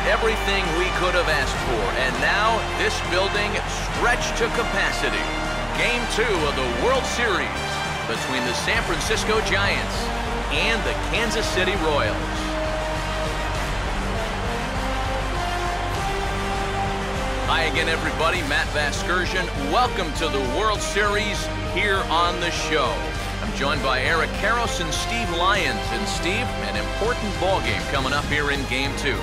everything we could have asked for, and now this building stretched to capacity. Game 2 of the World Series between the San Francisco Giants and the Kansas City Royals. Hi again, everybody. Matt Vasgersian. Welcome to the World Series here on the show. I'm joined by Eric Karros and Steve Lyons. And Steve, an important ball game coming up here in Game 2.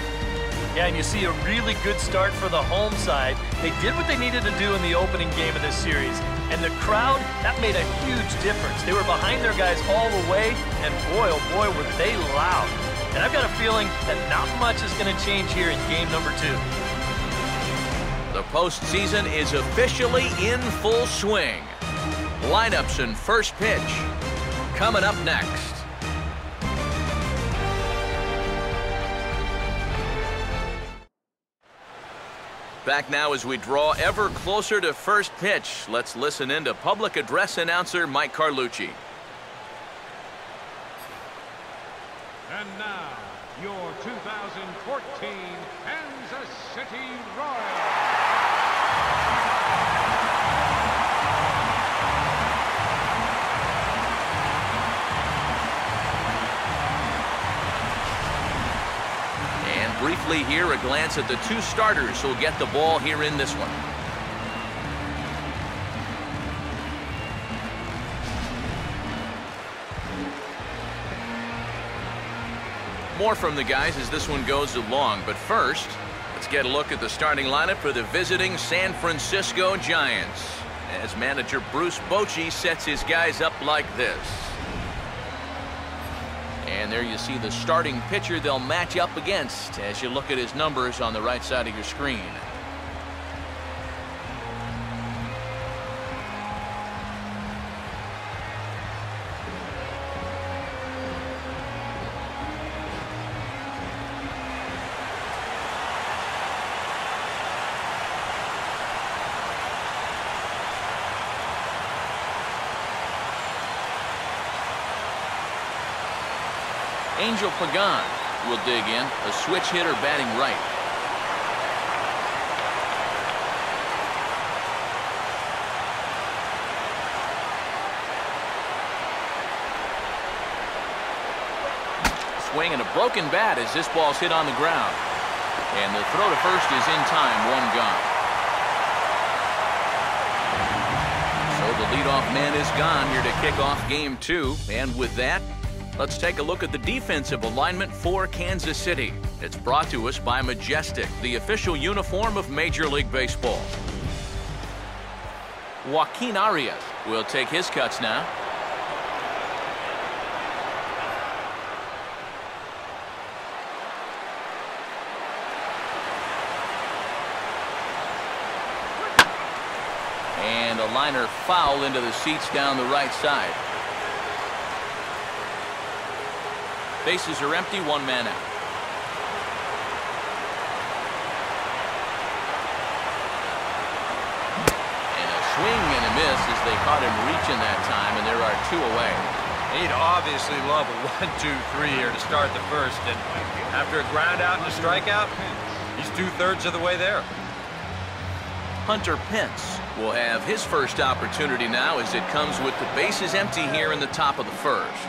Yeah, and you see a really good start for the home side. They did what they needed to do in the opening game of this series. And the crowd, that made a huge difference. They were behind their guys all the way, and boy, oh boy, were they loud. And I've got a feeling that not much is going to change here in game number 2. The postseason is officially in full swing. Lineups and first pitch coming up next. Back now as we draw ever closer to first pitch. Let's listen in to public address announcer Mike Carlucci. And now, your 2014 Kansas City Royals. Briefly here, a glance at the two starters who'll get the ball here in this one. More from the guys as this one goes along, but first, let's get a look at the starting lineup for the visiting San Francisco Giants, as manager Bruce Bochy sets his guys up like this. And there you see the starting pitcher they'll match up against as you look at his numbers on the right side of your screen. Angel Pagan will dig in, a switch hitter batting right. Swing and a broken bat as this ball's hit on the ground. And the throw to first is in time, one gone. So the leadoff man is gone here to kick off game 2. And with that, let's take a look at the defensive alignment for Kansas City. It's brought to us by Majestic, the official uniform of Major League Baseball. JOAQUIN ARIAS will take his cuts now. And a liner foul into the seats down the right side. Bases are empty, one man out. And a swing and a miss as they caught him reaching that time, and there are 2 away. He'd obviously love a 1-2-3 here to start the first, and after a ground out and a strikeout, he's 2/3 of the way there. Hunter Pence will have his first opportunity now as it comes with the bases empty here in the top of the first.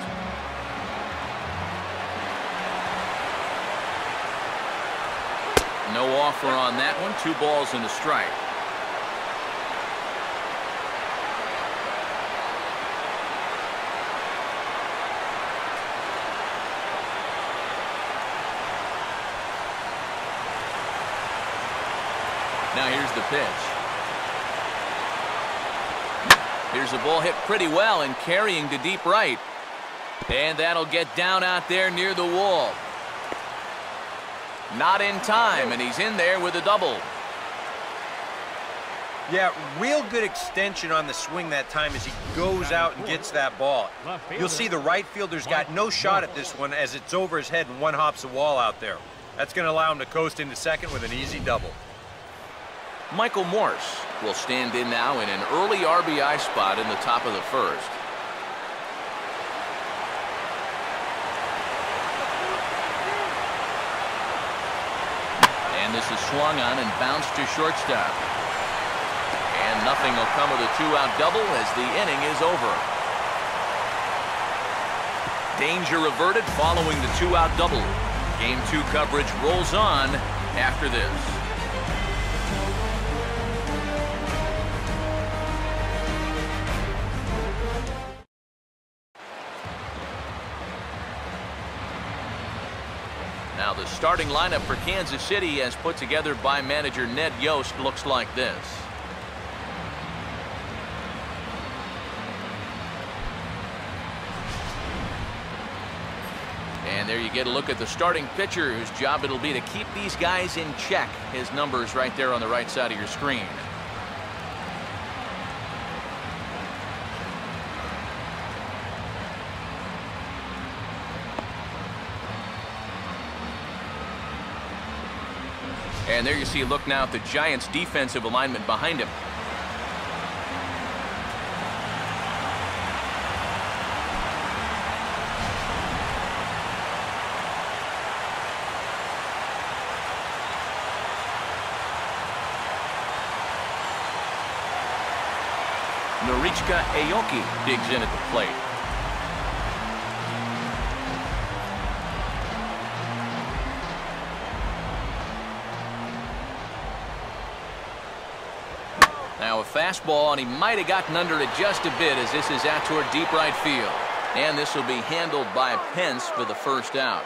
No offer on that one. 2 balls and a strike. Now here's the pitch. Here's a ball hit pretty well and carrying to deep right. And that'll get down out there near the wall. Not in time, and he's in there with a double. Yeah, real good extension on the swing that time as he goes out and gets that ball. You'll see the right fielder's got no shot at this one as it's over his head and one hops the wall out there. That's going to allow him to coast into second with an easy double. Michael Morse will stand in now in an early RBI spot in the top of the first. this is swung on and bounced to shortstop. And nothing will come of the two-out double as the inning is over. Danger averted following the two-out double. Game 2 coverage rolls on after this. Now the starting lineup for Kansas City, as put together by manager Ned Yost, looks like this. And there you get a look at the starting pitcher, whose job it'll be to keep these guys in check. His number's right there on the right side of your screen. And there you see a look now at the Giants' defensive alignment behind him. Aoki digs in at the plate. Now a fastball, and he might have gotten under it just a bit as this is out toward deep right field. And this will be handled by Pence for the first out.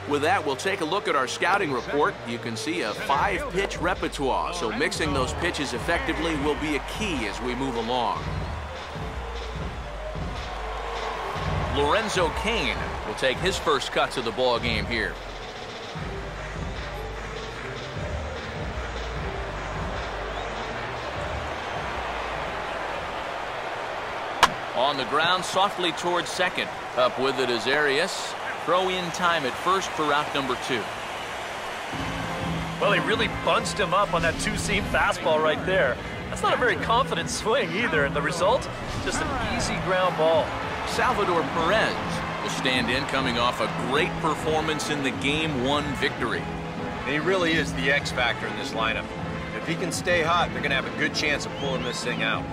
With that, we'll take a look at our scouting report. You can see a 5-pitch repertoire, so mixing those pitches effectively will be a key as we move along. Lorenzo Cain will take his first cuts of the ball game here. On the ground, softly towards second. Up with it is Arias. Throw in time at first for out number 2. Well, he really bunched him up on that two-seam fastball right there. That's not a very confident swing either, and the result, just an easy ground ball. Salvador Perez will stand in, coming off a great performance in the Game 1 victory. And he really is the X factor in this lineup. If he can stay hot, they're going to have a good chance of pulling this thing out.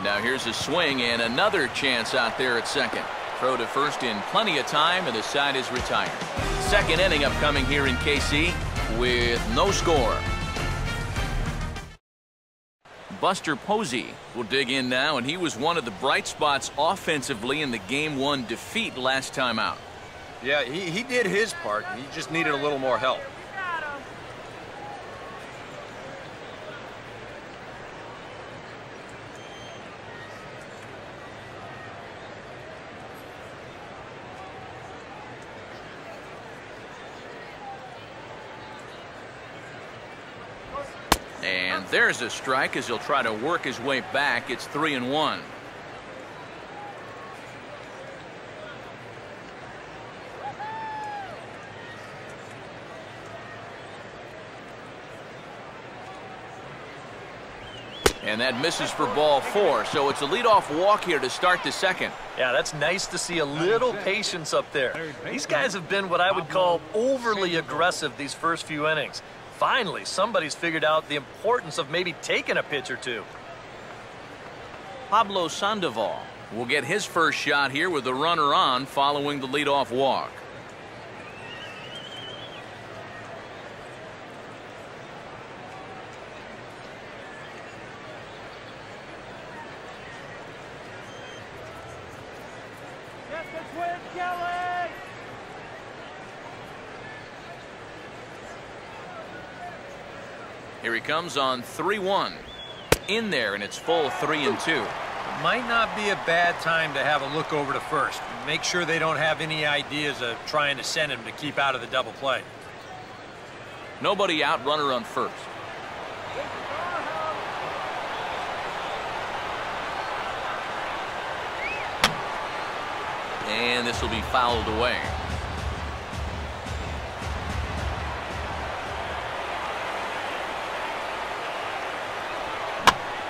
Now here's a swing and another chance out there at second. Throw to first in plenty of time, and the side is retired. Second inning upcoming here in KC with no score. Buster Posey will dig in now, and he was one of the bright spots offensively in the Game 1 defeat last time out. Yeah, he did his part. He just needed a little more help. And there's a strike as he'll try to work his way back. It's 3-1. And that misses for ball 4, so it's a leadoff walk here to start the second. Yeah, that's nice to see a little patience up there. These guys have been what I would call overly aggressive these first few innings. Finally, somebody's figured out the importance of maybe taking a pitch or two. Pablo Sandoval will get his first shot here with the runner on following the leadoff walk. Here he comes on 3-1. In there, and it's full 3-2. It might not be a bad time to have a look over to first. Make sure they don't have any ideas of trying to send him to keep out of the double play. Nobody out, runner on first. And this will be fouled away.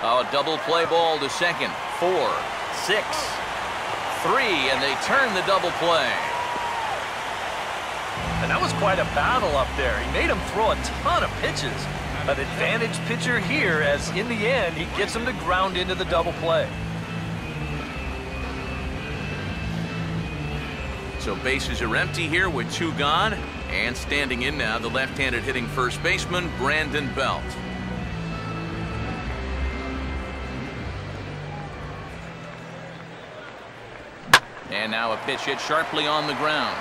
Oh, double play ball to second. 4, 6, 3, and they turn the double play. And that was quite a battle up there. He made him throw a ton of pitches. An advantage pitcher here, as in the end, he gets him to ground into the double play. So bases are empty here with 2 gone. And standing in now, the left-handed hitting first baseman, Brandon Belt. And now a pitch hit sharply on the ground.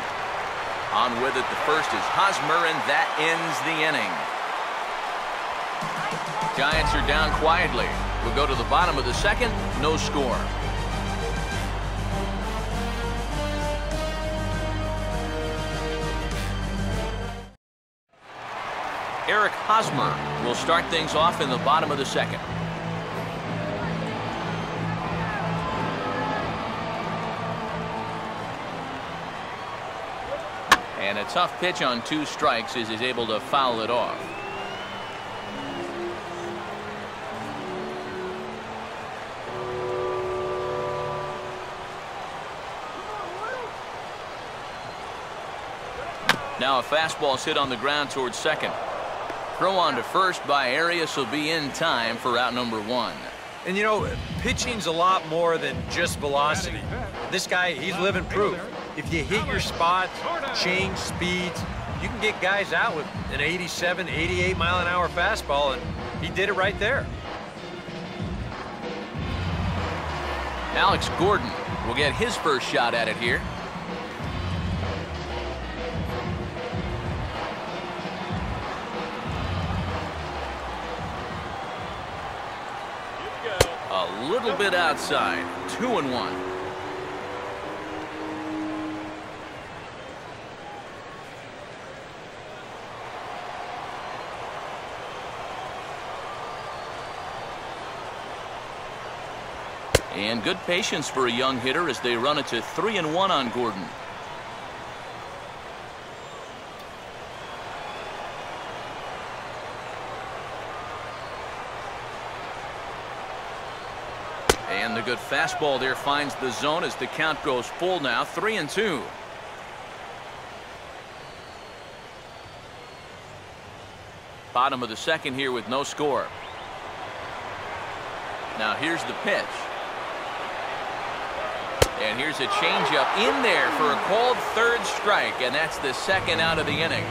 On with it, the first is Hosmer, and that ends the inning. Giants are down quietly. We'll go to the bottom of the second, no score. Eric Hosmer will start things off in the bottom of the second. And a tough pitch on 2 strikes as he's able to foul it off. Now a fastball hit on the ground towards second. Throw on to first by Arias will be in time for out number 1. And you know, pitching's a lot more than just velocity. This guy, he's living proof. If you hit your spots, change speeds, you can get guys out with an 87, 88 mile an hour fastball, and he did it right there. Alex Gordon will get his first shot at it here. A little bit outside. 2-1. And good patience for a young hitter as they run it to 3-1 on Gordon. And the good fastball there finds the zone as the count goes full now, 3-2. Bottom of the second here with no score. Now here's the pitch. And here's a changeup in there for a called third strike, and that's the second out of the inning.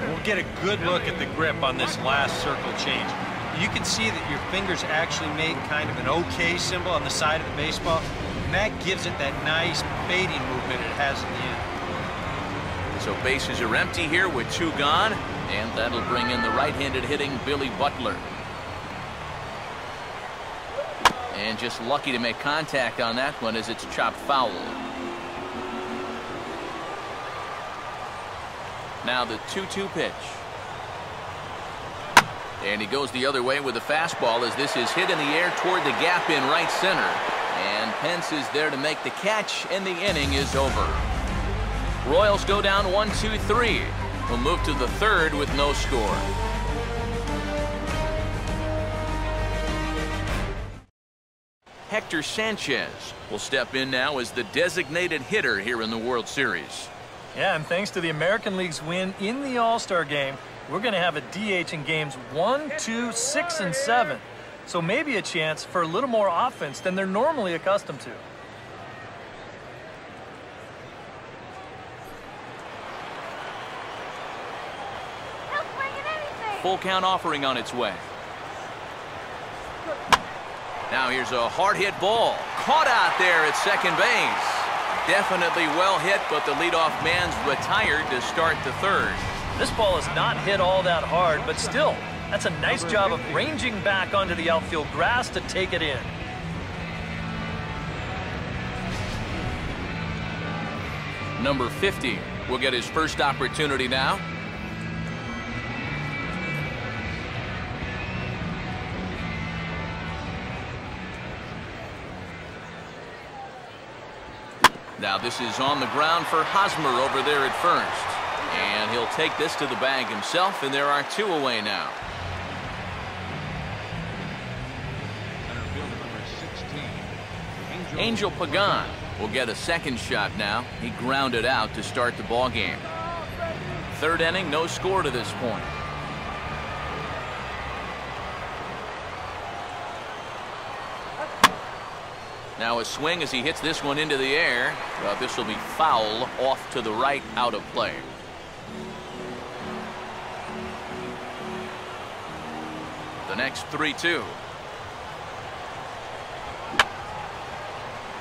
We'll get a good look at the grip on this last circle change. You can see that your fingers actually make kind of an OK symbol on the side of the baseball, and that gives it that nice fading movement it has in the end. So bases are empty here with 2 gone, and that'll bring in the right-handed hitting Billy Butler. And just lucky to make contact on that one as it's chopped foul. Now the 2-2 pitch. And he goes the other way with a fastball as this is hit in the air toward the gap in right center. And Pence is there to make the catch, and the inning is over. Royals go down 1-2-3. We'll move to the third with no score. Hector Sanchez will step in now as the designated hitter here in the World Series. Yeah, and thanks to the American League's win in the All-Star game, we're going to have a DH in games 1, 2, 6, and 7. So maybe a chance for a little more offense than they're normally accustomed to. Full count offering on its way. Now here's a hard hit ball. Caught out there at second base. Definitely well hit, but the leadoff man's retired to start the third. This ball is not hit all that hard, but still, that's a nice job of ranging back onto the outfield grass to take it in. Number 50 will get his first opportunity now. Now this is on the ground for Hosmer over there at first. And he'll take this to the bag himself, and there are 2 away now. Angel Pagan will get a second shot now. He grounded out to start the ball game. 3rd inning, no score to this point. Now a swing as he hits this one into the air. This will be foul, off to the right, out of play. The next 3-2.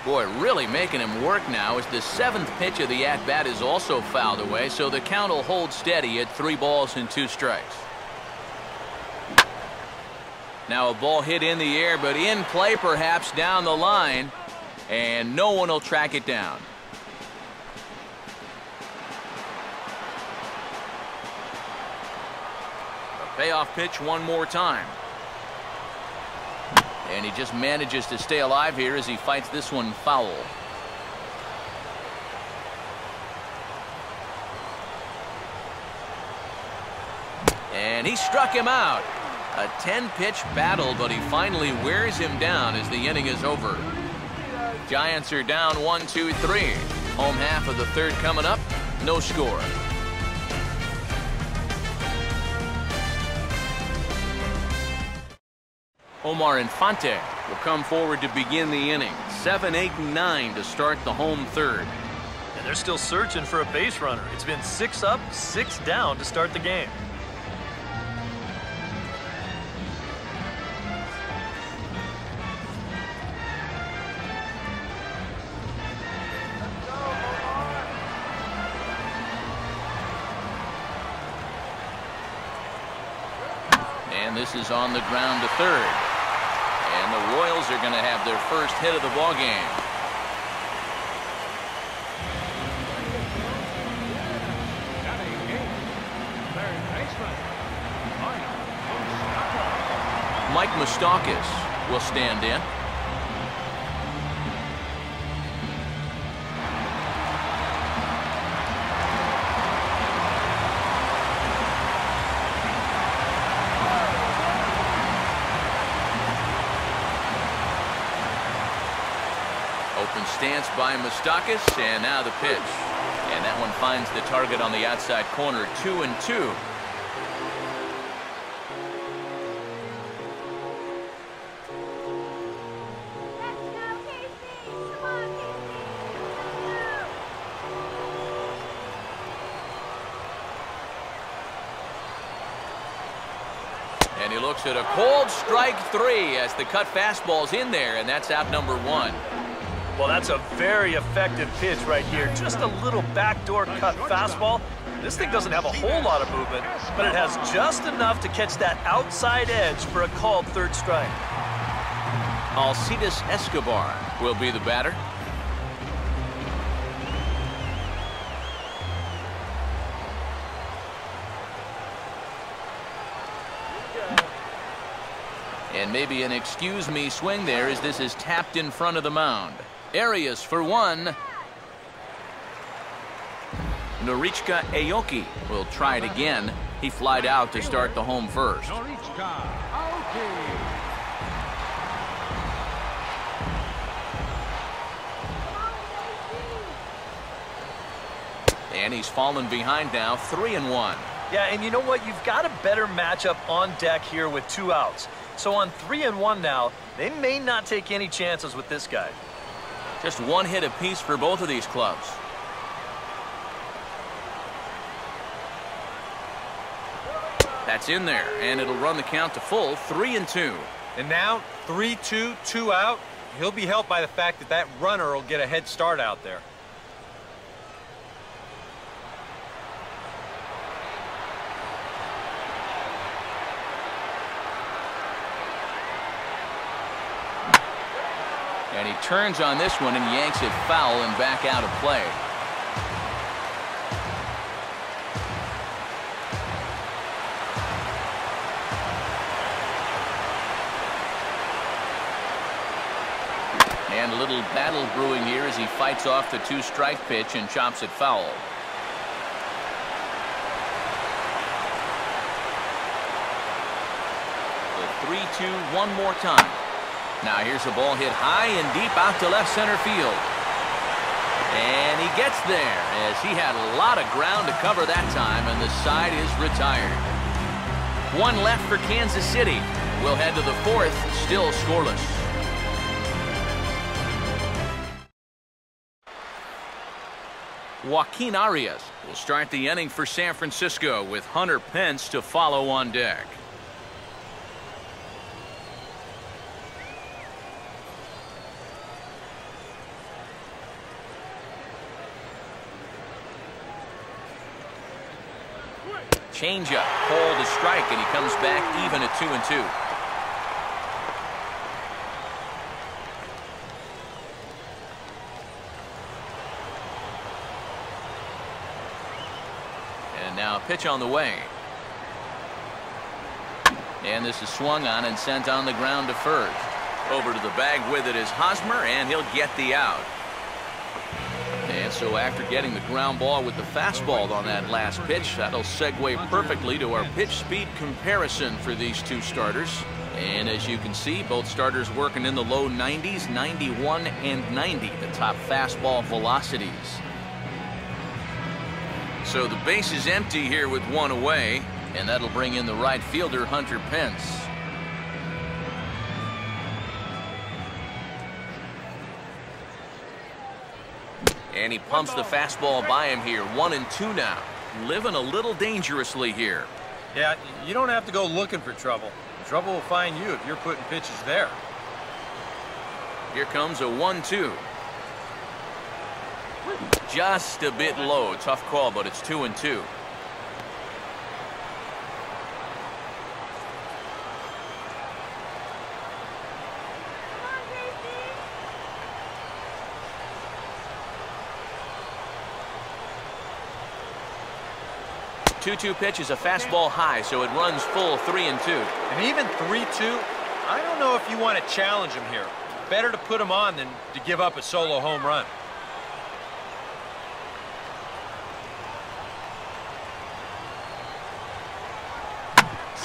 Boy, really making him work now as the 7th pitch of the at-bat is also fouled away, so the count will hold steady at 3 balls and 2 strikes. Now a ball hit in the air, but in play perhaps down the line, and no one will track it down. A payoff pitch one more time. And he just manages to stay alive here as he fights this one foul. And he struck him out. A 10-pitch battle, but he finally wears him down as the inning is over. Giants are down 1-2-3. Home half of the 3rd coming up. No score. OMAR Infante will come forward to begin the inning. 7, 8, and 9 to start the home 3rd. And they're still searching for a base runner. It's been 6 up, 6 down to start the game. And this is on the ground to 3rd. And the Royals are going to have their first hit of the ball game. Mike Moustakas will stand in. Open stance by Moustakas, and now the pitch. And that one finds the target on the outside corner, 2-2. And he looks at a cold strike 3 as the cut fastball's in there, and that's out number 1. Well, that's a very effective pitch right here. Just a little backdoor cut fastball. This thing doesn't have a whole lot of movement, but it has just enough to catch that outside edge for a called 3rd strike. Alcides Escobar will be the batter. And maybe an excuse me swing there as this is tapped in front of the mound. Arias for 1. Norichka Aoki will try it again. He flied out to start the home 1st. And he's fallen behind now, 3-1. Yeah, and you know what? You've got a better matchup on deck here with 2 outs. So on 3-1 now, they may not take any chances with this guy. Just 1 hit apiece for both of these clubs. That's in there, and it'll run the count to full, 3-2. And now 3-2, 2 out. He'll be helped by the fact that that runner will get a head start out there. And he turns on this one and yanks it foul and back out of play. And a little battle brewing here as he fights off the 2-strike pitch and chops it foul. 3-2 one more time. Now here's a ball hit high and deep out to left center field. And he gets there as he had a lot of ground to cover that time, and the side is retired. One left for Kansas City. We'll head to the fourth, still scoreless. Joaquin Arias will start the inning for San Francisco with Hunter Pence to follow on deck. Changeup, called a strike, and he comes back even at 2-2. And now a pitch on the way. And this is swung on and sent on the ground to first. Over to the bag with it is Hosmer, and he'll get the out. And so after getting the ground ball with the fastball on that last pitch, that'll segue perfectly to our pitch speed comparison for these two starters. And as you can see, both starters working in the low 90s, 91 and 90, the top fastball velocities. So the base is empty here with one away, and that'll bring in the right fielder, Hunter Pence. And he pumps the fastball by him here. 1-2 now. Living a little dangerously here. Yeah, you don't have to go looking for trouble. Trouble will find you if you're putting pitches there. Here comes a 1-2. Just a bit low. Tough call, but it's 2-2. Two pitch is a fastball high, so it runs full 3-2. And even 3-2, I don't know if you want to challenge him here. Better to put him on than to give up a solo home run.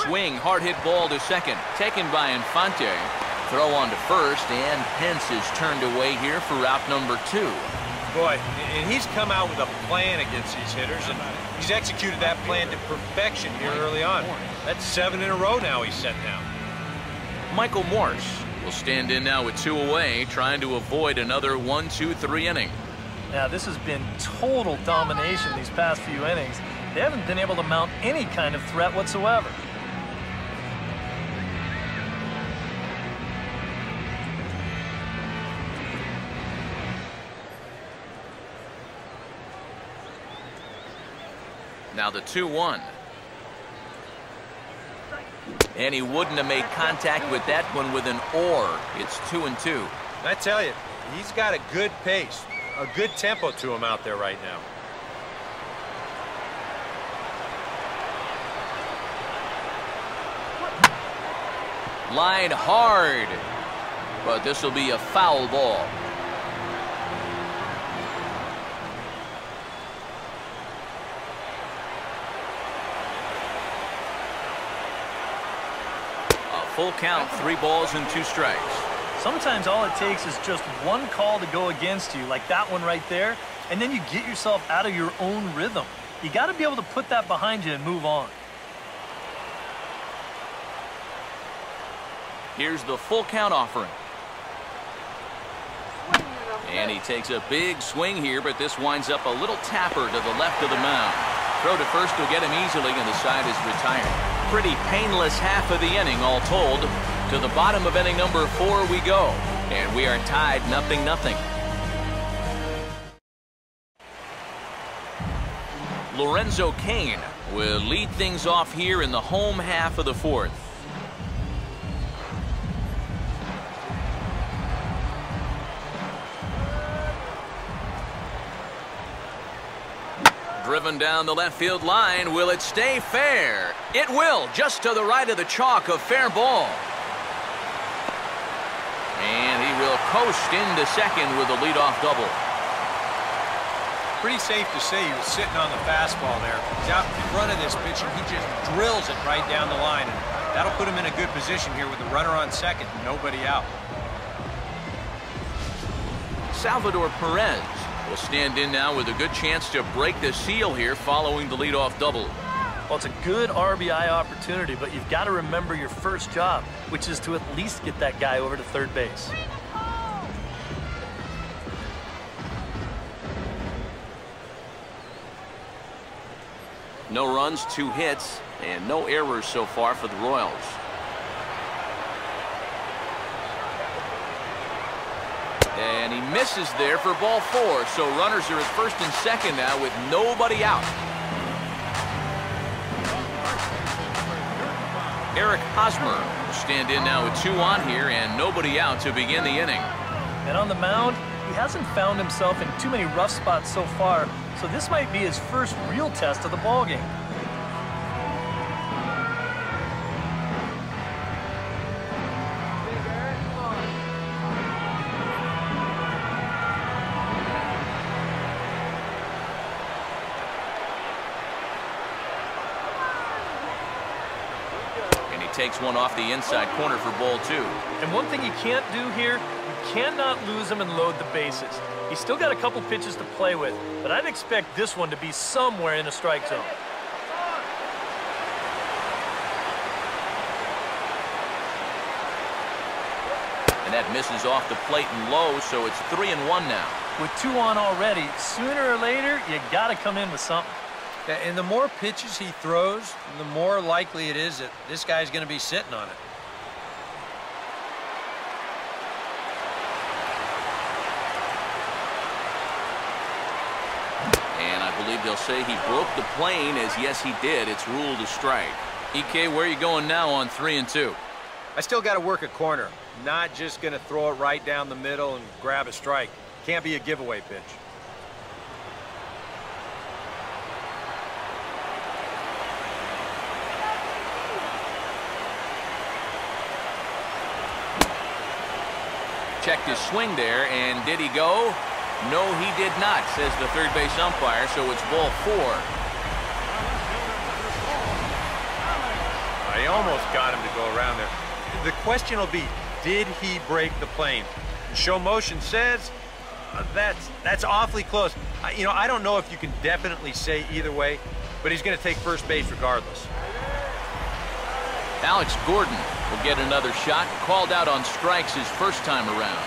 Swing, hard hit ball to second, taken by Infante. Throw on to first, and Pence is turned away here for route number 2. Boy, and he's come out with a plan against these hitters, and he's executed that plan to perfection here early on. That's 7 in a row now he's set down. Michael Morse will stand in now with 2 away, trying to avoid another 1-2-3 inning. Now, this has been total domination these past few innings. They haven't been able to mount any kind of threat whatsoever. Now the 2-1. And he wouldn't have made contact with that one with an or. It's 2-2. I tell you, he's got a good pace, a good tempo to him out there right now. Line hard, but this will be a foul ball. Full count, 3 balls and 2 strikes. Sometimes all it takes is just one call to go against you, like that one right there, and then you get yourself out of your own rhythm. You got to be able to put that behind you and move on. Here's the full count offering. And he takes a big swing here, but this winds up a little tapper to the left of the mound. Throw to first will get him easily, and the side is retired. Pretty painless half of the inning, all told. To the bottom of inning number 4 we go, and we are tied 0-0. Lorenzo Cain will lead things off here in the home half of the 4th. Driven down the left field line. Will it stay fair? It will, just to the right of the chalk, a fair ball. And he will coast into second with a leadoff double. Pretty safe to say he was sitting on the fastball there. He's out in front of this pitch, and he just drills it right down the line. And That'll put him in a good position here with the runner on second and nobody out. Salvador Perez will stand in now with a good chance to break the seal here following the leadoff double. Well, it's a good RBI opportunity, but you've got to remember your first job, which is to at least get that guy over to third base. No runs, 2 hits, and no errors so far for the Royals. And he misses there for ball 4, so runners are at first and second now with nobody out. Eric Hosmer will stand in now with 2 on here and nobody out to begin the inning. And on the mound, he hasn't found himself in too many rough spots so far, so this might be his first real test of the ballgame. Takes one off the inside corner for ball 2. And one thing you can't do here, you cannot lose him and load the bases. He's still got a couple pitches to play with, but I'd expect this one to be somewhere in the strike zone. And that misses off the plate and low, so it's 3-1 now. With 2 on already, sooner or later, you got to come in with something. And the more pitches he throws, the more likely it is that this guy's going to be sitting on it. And I believe they'll say he broke the plane, as yes he did. It's ruled a strike. EK, where are you going now on 3-2? I still got to work a corner. Not just going to throw it right down the middle and grab a strike. Can't be a giveaway pitch. Checked his swing there, and did he go? No, he did not, says the third base umpire, so it's ball 4. He almost got him to go around there. The question will be, did he break the plane? Show motion says that's awfully close. You know, I don't know if you can definitely say either way, but he's going to take first base regardless. Alex Gordon will get another shot, called out on strikes his first time around.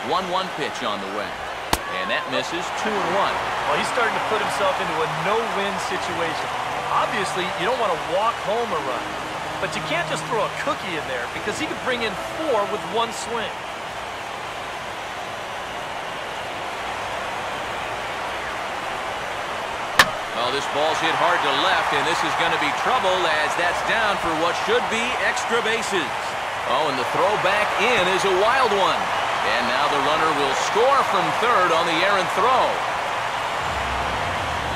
One pitch on the way, and that misses. 2-1. Well, he's starting to put himself into a no-win situation. Obviously, you don't want to walk home a run, but you can't just throw a cookie in there because he could bring in 4 with 1 swing. Well, this ball's hit hard to left, and this is going to be trouble as that's down for what should be extra bases. Oh, and the throw back in is a wild one. And now the runner will score from third on the errant throw.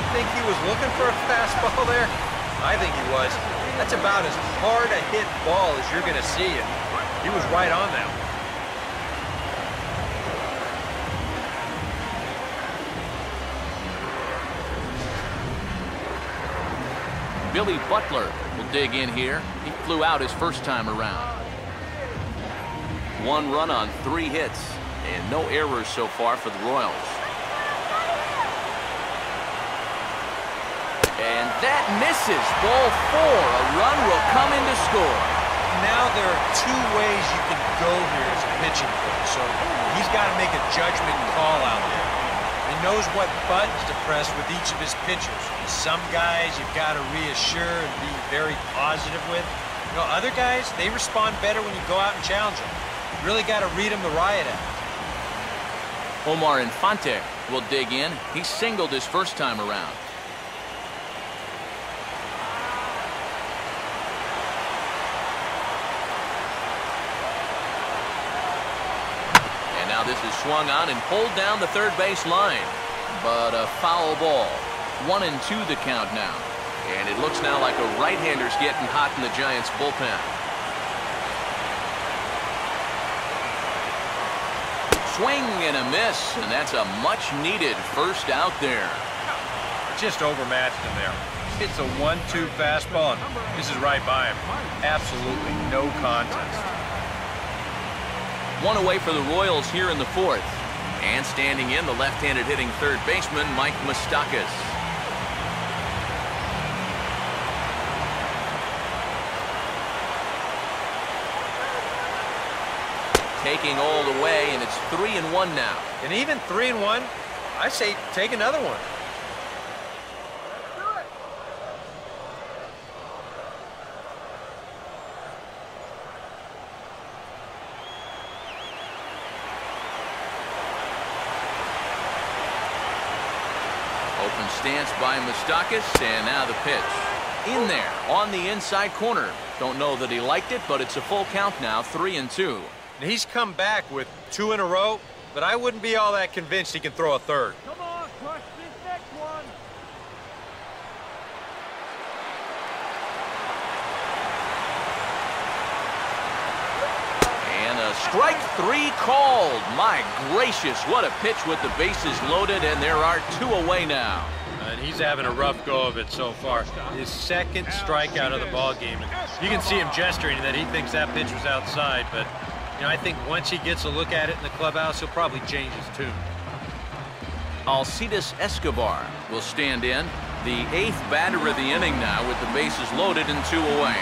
You think he was looking for a fastball there? I think he was. That's about as hard a hit ball as you're going to see, and he was right on that one. Billy Butler will dig in here. He flew out his first time around. 1 run on 3 hits, and no errors so far for the Royals. And that misses. Ball 4. A run will come in to score. Now there are 2 ways you can go here as a pitching coach, so he's got to make a judgment call out there. He knows what buttons to press with each of his pitchers. Some guys you've got to reassure and be very positive with. You know, other guys, they respond better when you go out and challenge them. You really got to read them the riot act. OMAR INFANTE will dig in. He singled his first time around. And now this is swung on and pulled down the third base line. But a foul ball. 1-2 the count now. And it looks now like a right-hander's getting hot in the Giants' bullpen. Swing and a miss, and that's a much-needed first out there. Just overmatched him there. It's a 1-2 fastball, and this is right by him. Absolutely no contest. One away for the Royals here in the fourth. And standing in, the left-handed hitting third baseman, Mike Moustakas. Taking all the way, and it's 3-1 now. And even 3-1, I say take another one. Open stance by Moustakas, and now the pitch. In there, on the inside corner. Don't know that he liked it, but it's a full count now, 3-2. And he's come back with 2 in a row, but I wouldn't be all that convinced he can throw a third. Come on, crush this next one. And a strike 3 called. My gracious, what a pitch with the bases loaded, and there are 2 away now. And he's having a rough go of it so far. His second strikeout of the ball game. You can see him gesturing that he thinks that pitch was outside, but you know, I think once he gets a look at it in the clubhouse, he'll probably change his tune. Alcides Escobar will stand in, the 8th batter of the inning now with the bases loaded and 2 away.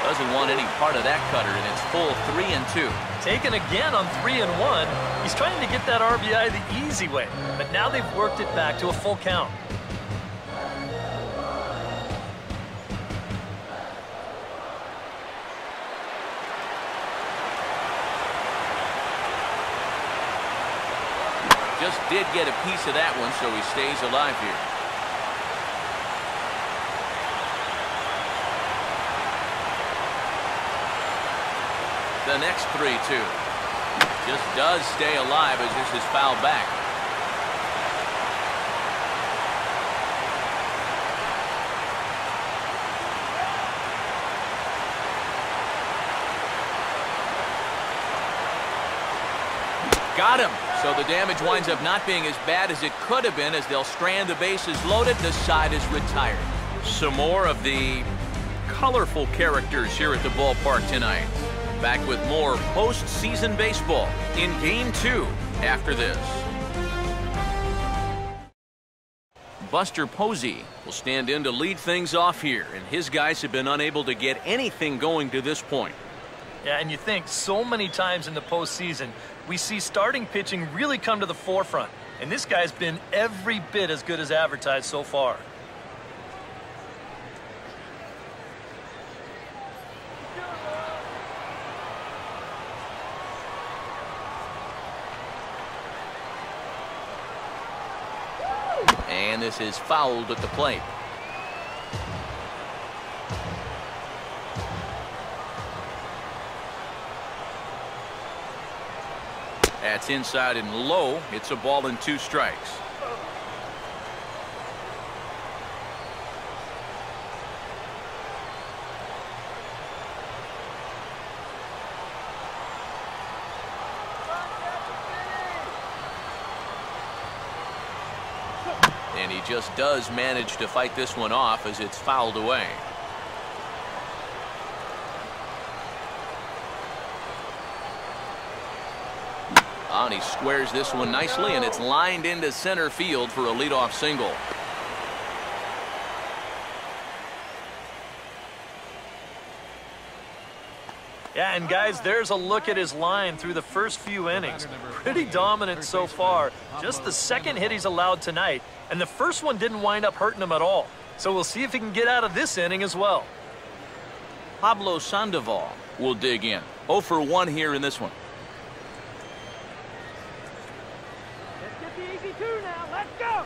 Doesn't want any part of that cutter, and it's full 3-2. Taken again on 3-1. He's trying to get that RBI the easy way, but now they've worked it back to a full count. Just did get a piece of that one, so he stays alive here. The next 3-2. Just does stay alive as this is fouled back. Got him. So the damage winds up not being as bad as it could have been as they'll strand the bases loaded. The side is retired. Some more of the colorful characters here at the ballpark tonight. Back with more postseason baseball in Game 2 after this. Buster Posey will stand in to lead things off here, and his guys have been unable to get anything going to this point. Yeah, and you think so many times in the postseason, we see starting pitching really come to the forefront. And this guy's been every bit as good as advertised so far. And this is fouled at the plate. That's inside and low. It's a ball and 2 strikes. And he just does manage to fight this one off as it's fouled away. And he squares this one nicely, and it's lined into center field for a leadoff single. Yeah, and guys, there's a look at his line through the first few innings. Pretty dominant so far. Just the second hit he's allowed tonight, and the first one didn't wind up hurting him at all. So we'll see if he can get out of this inning as well. Pablo Sandoval will dig in. 0 for 1 here in this one. Let's get the easy 2 now. Let's go.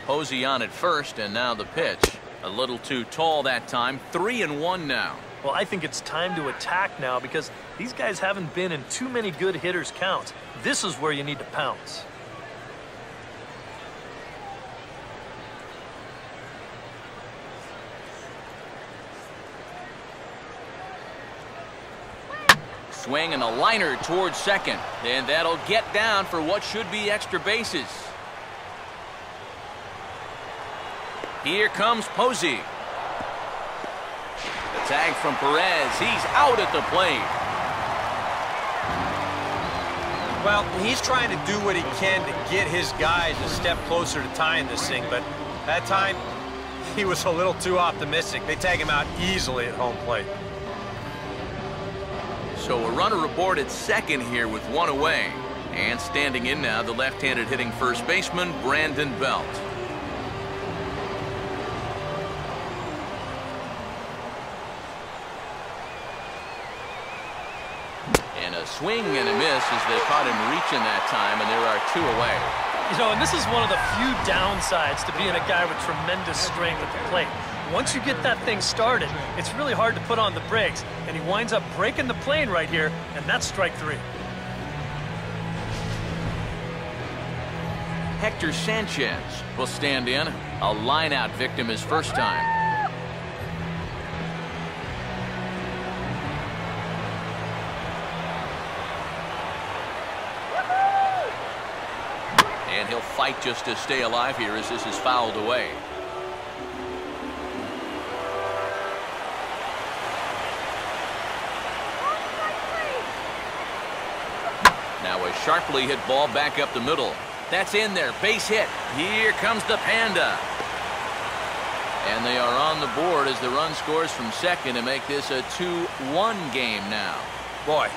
Posey on at first, and now the pitch. A little too tall that time. 3-1 now. Well, I think it's time to attack now because these guys haven't been in too many good hitters' counts. This is where you need to pounce. Swing and a liner towards second, and that'll get down for what should be extra bases. Here comes Posey. The tag from Perez. He's out at the plate. Well, he's trying to do what he can to get his guys a step closer to tying this thing, but that time he was a little too optimistic. They tag him out easily at home plate. So a runner aboard at second here with one away. And standing in now, the left-handed hitting first baseman, Brandon Belt. And a swing and a miss as they caught him reaching that time, and there are two away. You know, and this is one of the few downsides to being a guy with tremendous strength at the plate. Once you get that thing started, it's really hard to put on the brakes, and he winds up breaking the plane right here, and that's strike three. Hector Sanchez will stand in. A line-out victim his first time. And he'll fight just to stay alive here as this is fouled away. Now a sharply hit ball back up the middle. That's in there, base hit. Here comes the Panda. And they are on the board as the run scores from second to make this a 2-1 game now. Boy,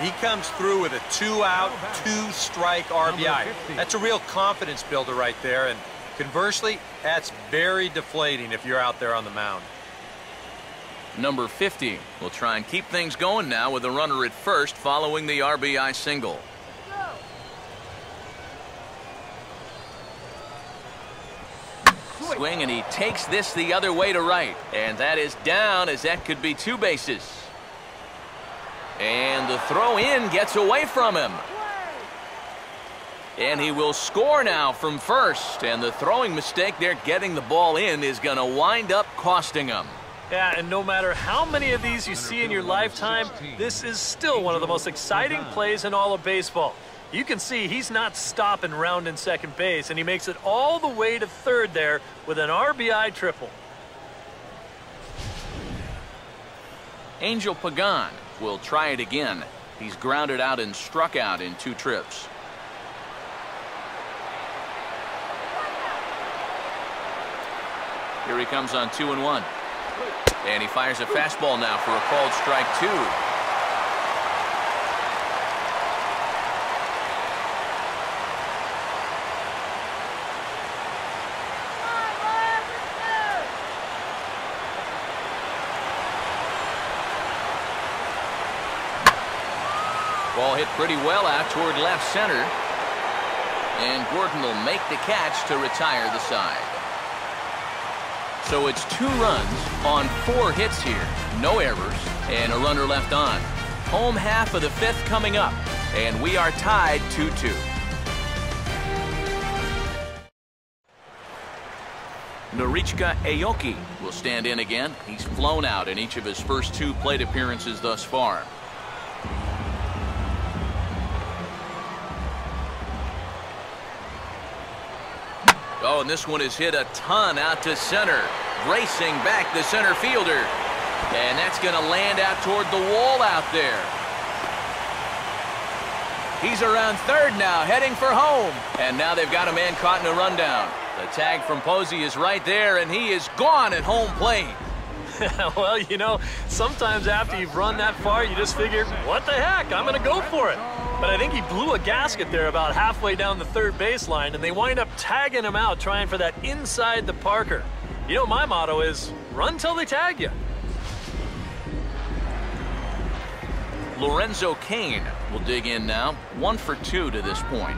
he comes through with a 2-out, 2-strike RBI. That's a real confidence builder right there, and conversely, that's very deflating if you're out there on the mound. Number 50 will try and keep things going now with a runner at first following the RBI single. Swing, and he takes this the other way to right. And that is down, as that could be two bases. And the throw in gets away from him. And he will score now from first. And the throwing mistake there getting the ball in is going to wind up costing him. Yeah, and no matter how many of these you see in your lifetime, this is still one of the most exciting plays in all of baseball. You can see he's not stopping rounding second base, and he makes it all the way to third there with an RBI triple. Angel Pagan will try it again. He's grounded out and struck out in 2 trips. Here he comes on 2-1. And he fires a fastball now for a called strike 2. Ball hit pretty well out toward left center. And Gordon will make the catch to retire the side. So it's 2 runs on 4 hits here. No errors and a runner left on. Home half of the 5th coming up. And we are tied 2-2. Norichka Aoki will stand in again. He's flown out in each of his first 2 plate appearances thus far. Oh, and this one is hit a ton out to center. Racing back the center fielder. And that's going to land out toward the wall out there. He's around third now, heading for home. And now they've got a man caught in a rundown. The tag from Posey is right there, and he is gone at home plate. Well, you know, sometimes after you've run that far, you just figure, what the heck, I'm going to go for it. But I think he blew a gasket there about halfway down the third baseline, and they wind up tagging him out, trying for that inside the Parker. You know, my motto is, run till they tag you. Lorenzo Cain will dig in now. 1 for 2 to this point.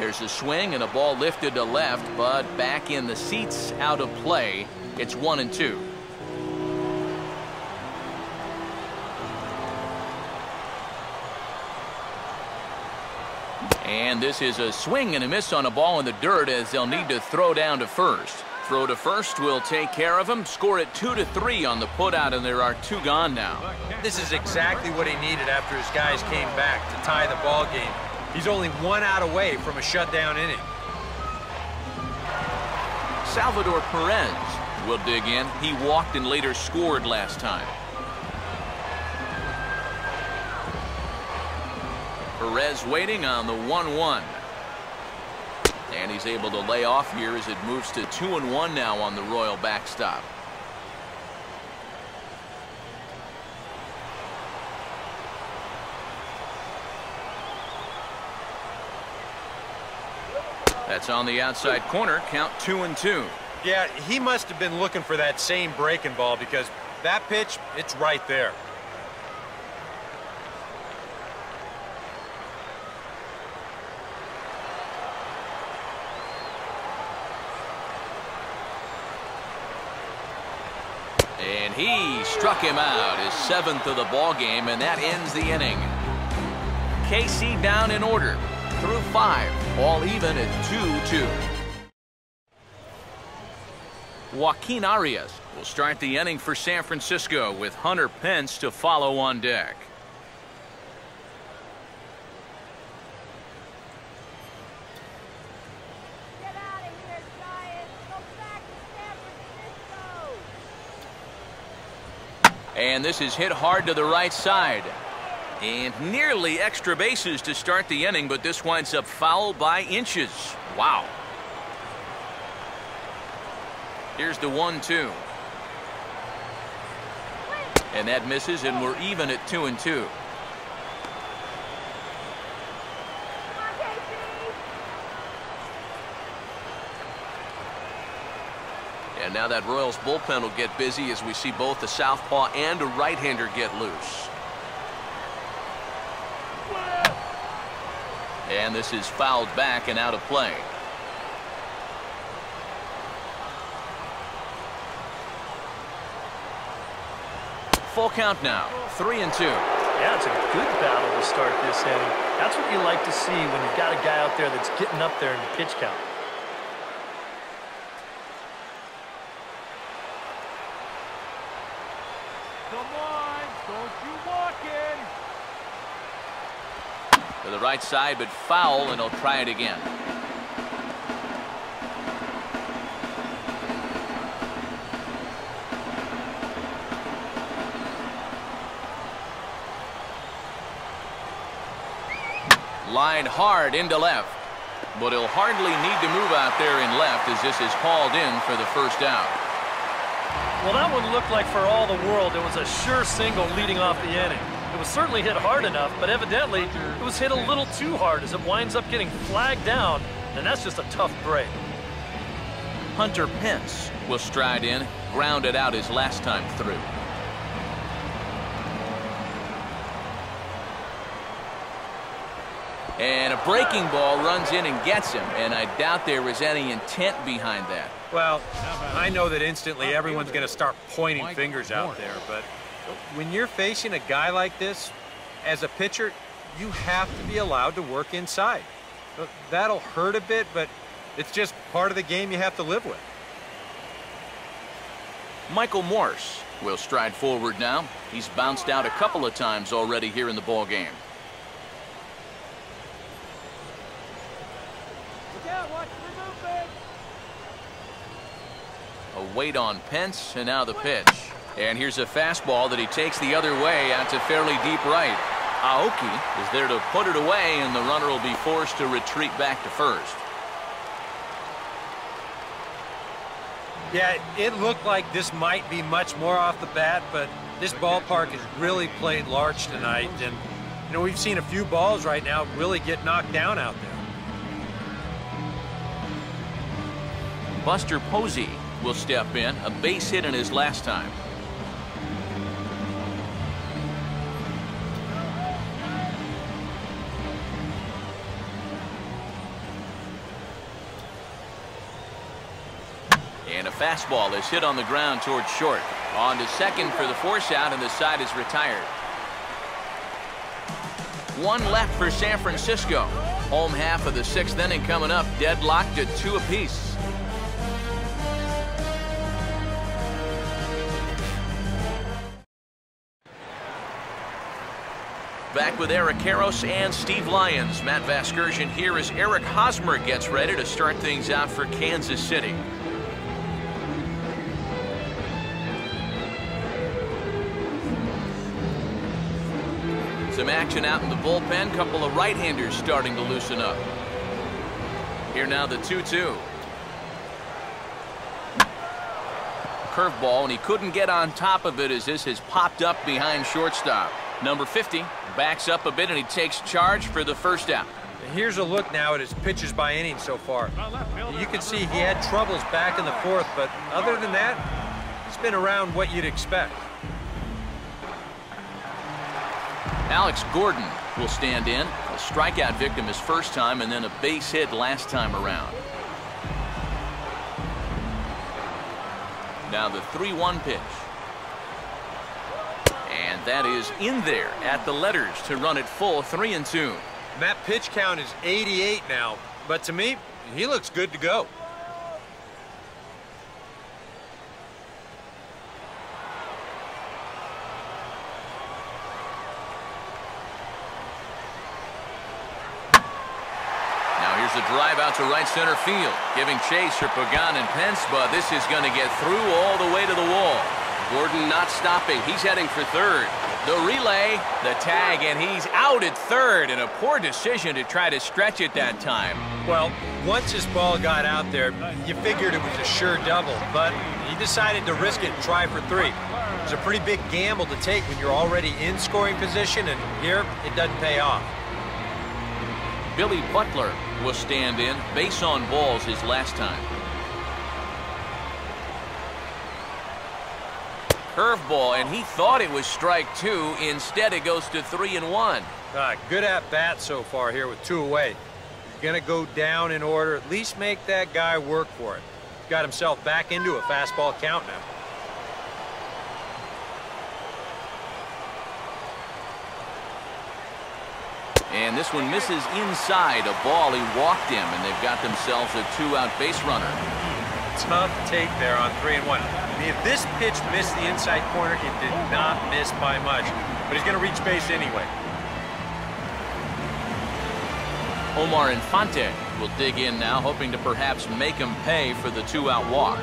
There's a swing and a ball lifted to left, but back in the seats, out of play. It's 1-2. And this is a swing and a miss on a ball in the dirt as they'll need to throw down to first. Throw to first will take care of him. Score it 2-3 on the putout, and there are 2 gone now. This is exactly what he needed after his guys came back to tie the ball game. He's only 1 out away from a shutdown inning. Salvador Perez will dig in. He walked and later scored last time. Perez waiting on the 1-1. And he's able to lay off here as it moves to 2-1 now on the Royal backstop. That's on the outside corner, count 2-2. Yeah, he must have been looking for that same breaking ball because that pitch, it's right there. And he struck him out, his 7th of the ball game, and that ends the inning. KC down in order through 5, all even at 2-2. Joaquin Arias will start the inning for San Francisco with Hunter Pence to follow on deck. And this is hit hard to the right side. And nearly extra bases to start the inning, but this winds up foul by inches. Wow. Here's the 1-2. And that misses, and we're even at 2-2. And now that Royals bullpen will get busy as we see both a southpaw and a right-hander get loose. And this is fouled back and out of play. Full count now, 3-2. Yeah, it's a good battle to start this inning. That's what you like to see when you've got a guy out there that's getting up there in the pitch count. To the right side, but foul, and he'll try it again. Line hard into left, but he'll hardly need to move out there in left as this is hauled in for the first out. Well, that one looked like for all the world it was a sure single leading off the inning. It was certainly hit hard enough, but evidently it was hit a little too hard as it winds up getting flagged down, and that's just a tough break. Hunter Pence will stride in, grounded out his last time through. And a breaking ball runs in and gets him, and I doubt there was any intent behind that. Well, I know that instantly everyone's going to start pointing fingers out there, but when you're facing a guy like this, as a pitcher, you have to be allowed to work inside. That'll hurt a bit, but it's just part of the game you have to live with. Michael Morse will stride forward now. He's bounced out a couple of times already here in the ball game. A wait on Pence, and now the pitch. And here's a fastball that he takes the other way out to fairly deep right. Aoki is there to put it away, and the runner will be forced to retreat back to first. Yeah, it looked like this might be much more off the bat, but this ballpark has really played large tonight, and you know, we've seen a few balls right now really get knocked down out there. Buster Posey will step in, a base hit in his last time. And a fastball is hit on the ground towards short. On to second for the force out, and the side is retired. One left for San Francisco. Home half of the 6th inning coming up, deadlocked at 2 apiece. Back with Eric Karros and Steve Lyons. Matt Vasgersian here as Eric Hosmer gets ready to start things out for Kansas City. Some action out in the bullpen. Couple of right-handers starting to loosen up. Here now the 2-2. Curveball, and he couldn't get on top of it as this has popped up behind shortstop. Number 50 backs up a bit, and he takes charge for the first out. Here's a look now at his pitches by inning so far. You can see he had troubles back in the 4th, but other than that, it's been around what you'd expect. Alex Gordon will stand in. A strikeout victim his first time, and then a base hit last time around. Now the 3-1 pitch. And that is in there at the letters to run it full, 3-2. That pitch count is 88 now, but to me, he looks good to go. The drive out to right center field, giving chase for Pagan and Pence, but this is going to get through all the way to the wall. Gordon not stopping. He's heading for third. The relay, the tag, and he's out at third, and a poor decision to try to stretch it that time. Well, once his ball got out there, you figured it was a sure double, but he decided to risk it and try for 3. It's a pretty big gamble to take when you're already in scoring position, and here it doesn't pay off. Billy Butler will stand in. Base on balls his last time. Curveball, and he thought it was strike 2. Instead, it goes to 3-1. Good at bat so far here with 2 away. You're going to go down in order. At least make that guy work for it. Got himself back into a fastball count now. And this one misses inside. A ball, he walked him, and they've got themselves a 2-out base runner. Tough take there on 3-1. I mean, if this pitch missed the inside corner, it did not miss by much. But he's going to reach base anyway. OMAR Infante will dig in now, hoping to perhaps make him pay for the 2-out walk.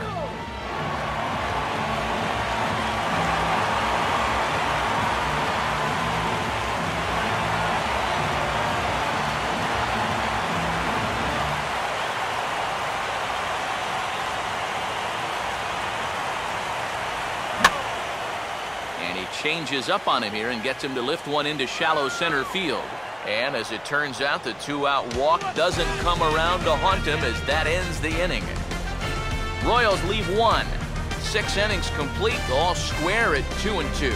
Changes up on him here and gets him to lift one into shallow center field. And as it turns out, the 2-out walk doesn't come around to haunt him as that ends the inning. Royals leave 1. 6 innings complete, all square at 2-2.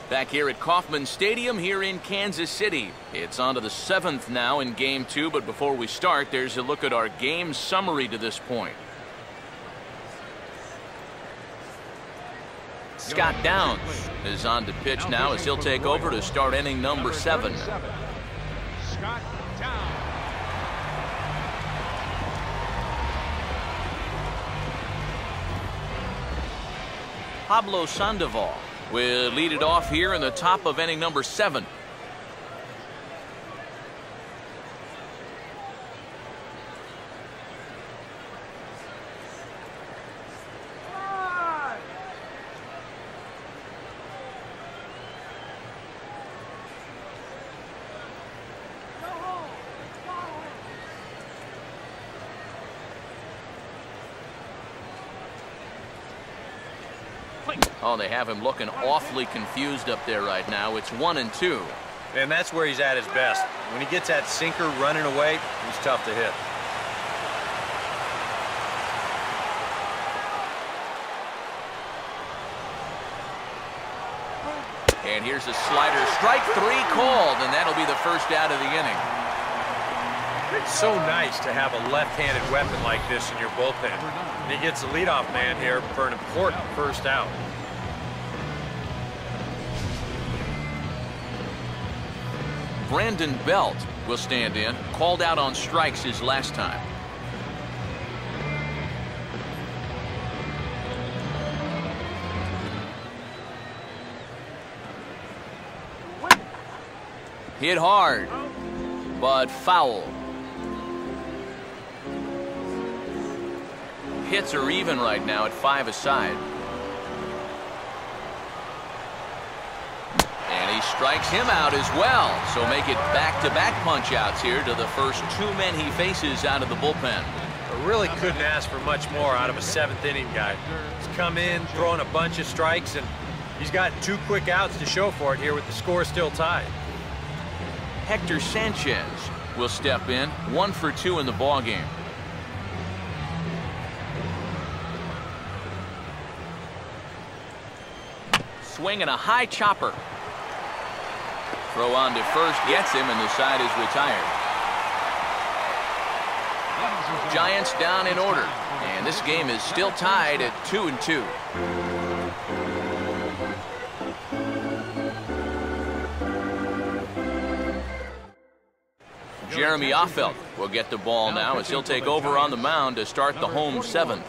Back here at Kauffman Stadium here in Kansas City. It's on to the 7th now in Game 2, but before we start, there's a look at our game summary to this point. Scott Downs is on to pitch now as he'll take over to start inning number 7. Scott Downs. Pablo Sandoval will lead it off here in the top of inning number 7. Oh, they have him looking awfully confused up there right now. It's 1-2. And that's where he's at his best. When he gets that sinker running away, he's tough to hit. And here's a slider. Strike 3 called, and that'll be the first out of the inning. It's so nice to have a left-handed weapon like this in your bullpen. And he gets the leadoff man here for an important first out. Brandon Belt will stand in, called out on strikes his last time. Hit hard, but foul. Hits are even right now at 5 aside. And he strikes him out as well. So make it back-to-back punch-outs here to the first 2 men he faces out of the bullpen. I really couldn't ask for much more out of a 7th inning guy. He's come in, throwing a bunch of strikes, and he's got 2 quick outs to show for it here with the score still tied. Hector Sanchez will step in, 1 for 2 in the ballgame. Swing and a high chopper. Throw on to first gets him, and the side is retired. Giants down in order, and this game is still tied at 2-2. Jeremy Offeld will get the ball now as he'll take over on the mound to start the home 7th.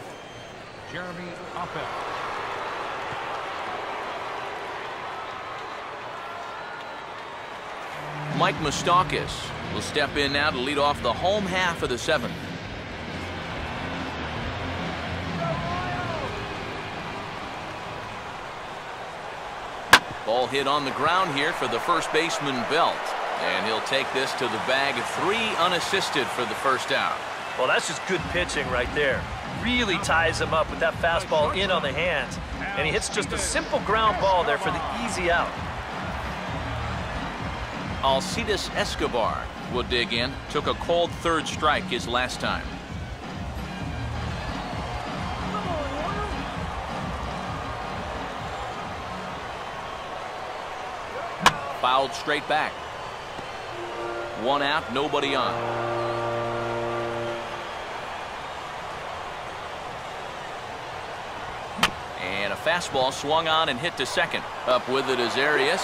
Jeremy Offeld. Mike Moustakas will step in now to lead off the home half of the 7th. Ball hit on the ground here for the first baseman Belt. And he'll take this to the bag, 3 unassisted for the first out. Well, that's just good pitching right there. Really ties him up with that fastball in on the hands. And he hits just a simple ground ball there for the easy out. Alcides Escobar will dig in. Took a called 3rd strike his last time. Fouled straight back. 1 out, nobody on. And a fastball swung on and hit to second. Up with it is Arias.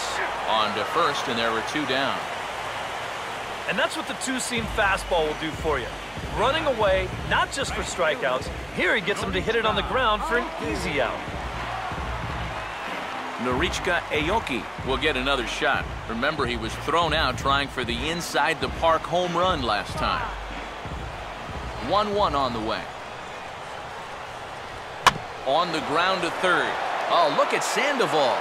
On to first, and there were 2 down. And that's what the 2-seam fastball will do for you. Running away, not just for strikeouts. Here he gets him to hit it on the ground for an easy out. Norichka Aoki will get another shot. Remember, he was thrown out trying for the inside the park home run last time. 1-1 on the way. On the ground to third. Oh, look at Sandoval.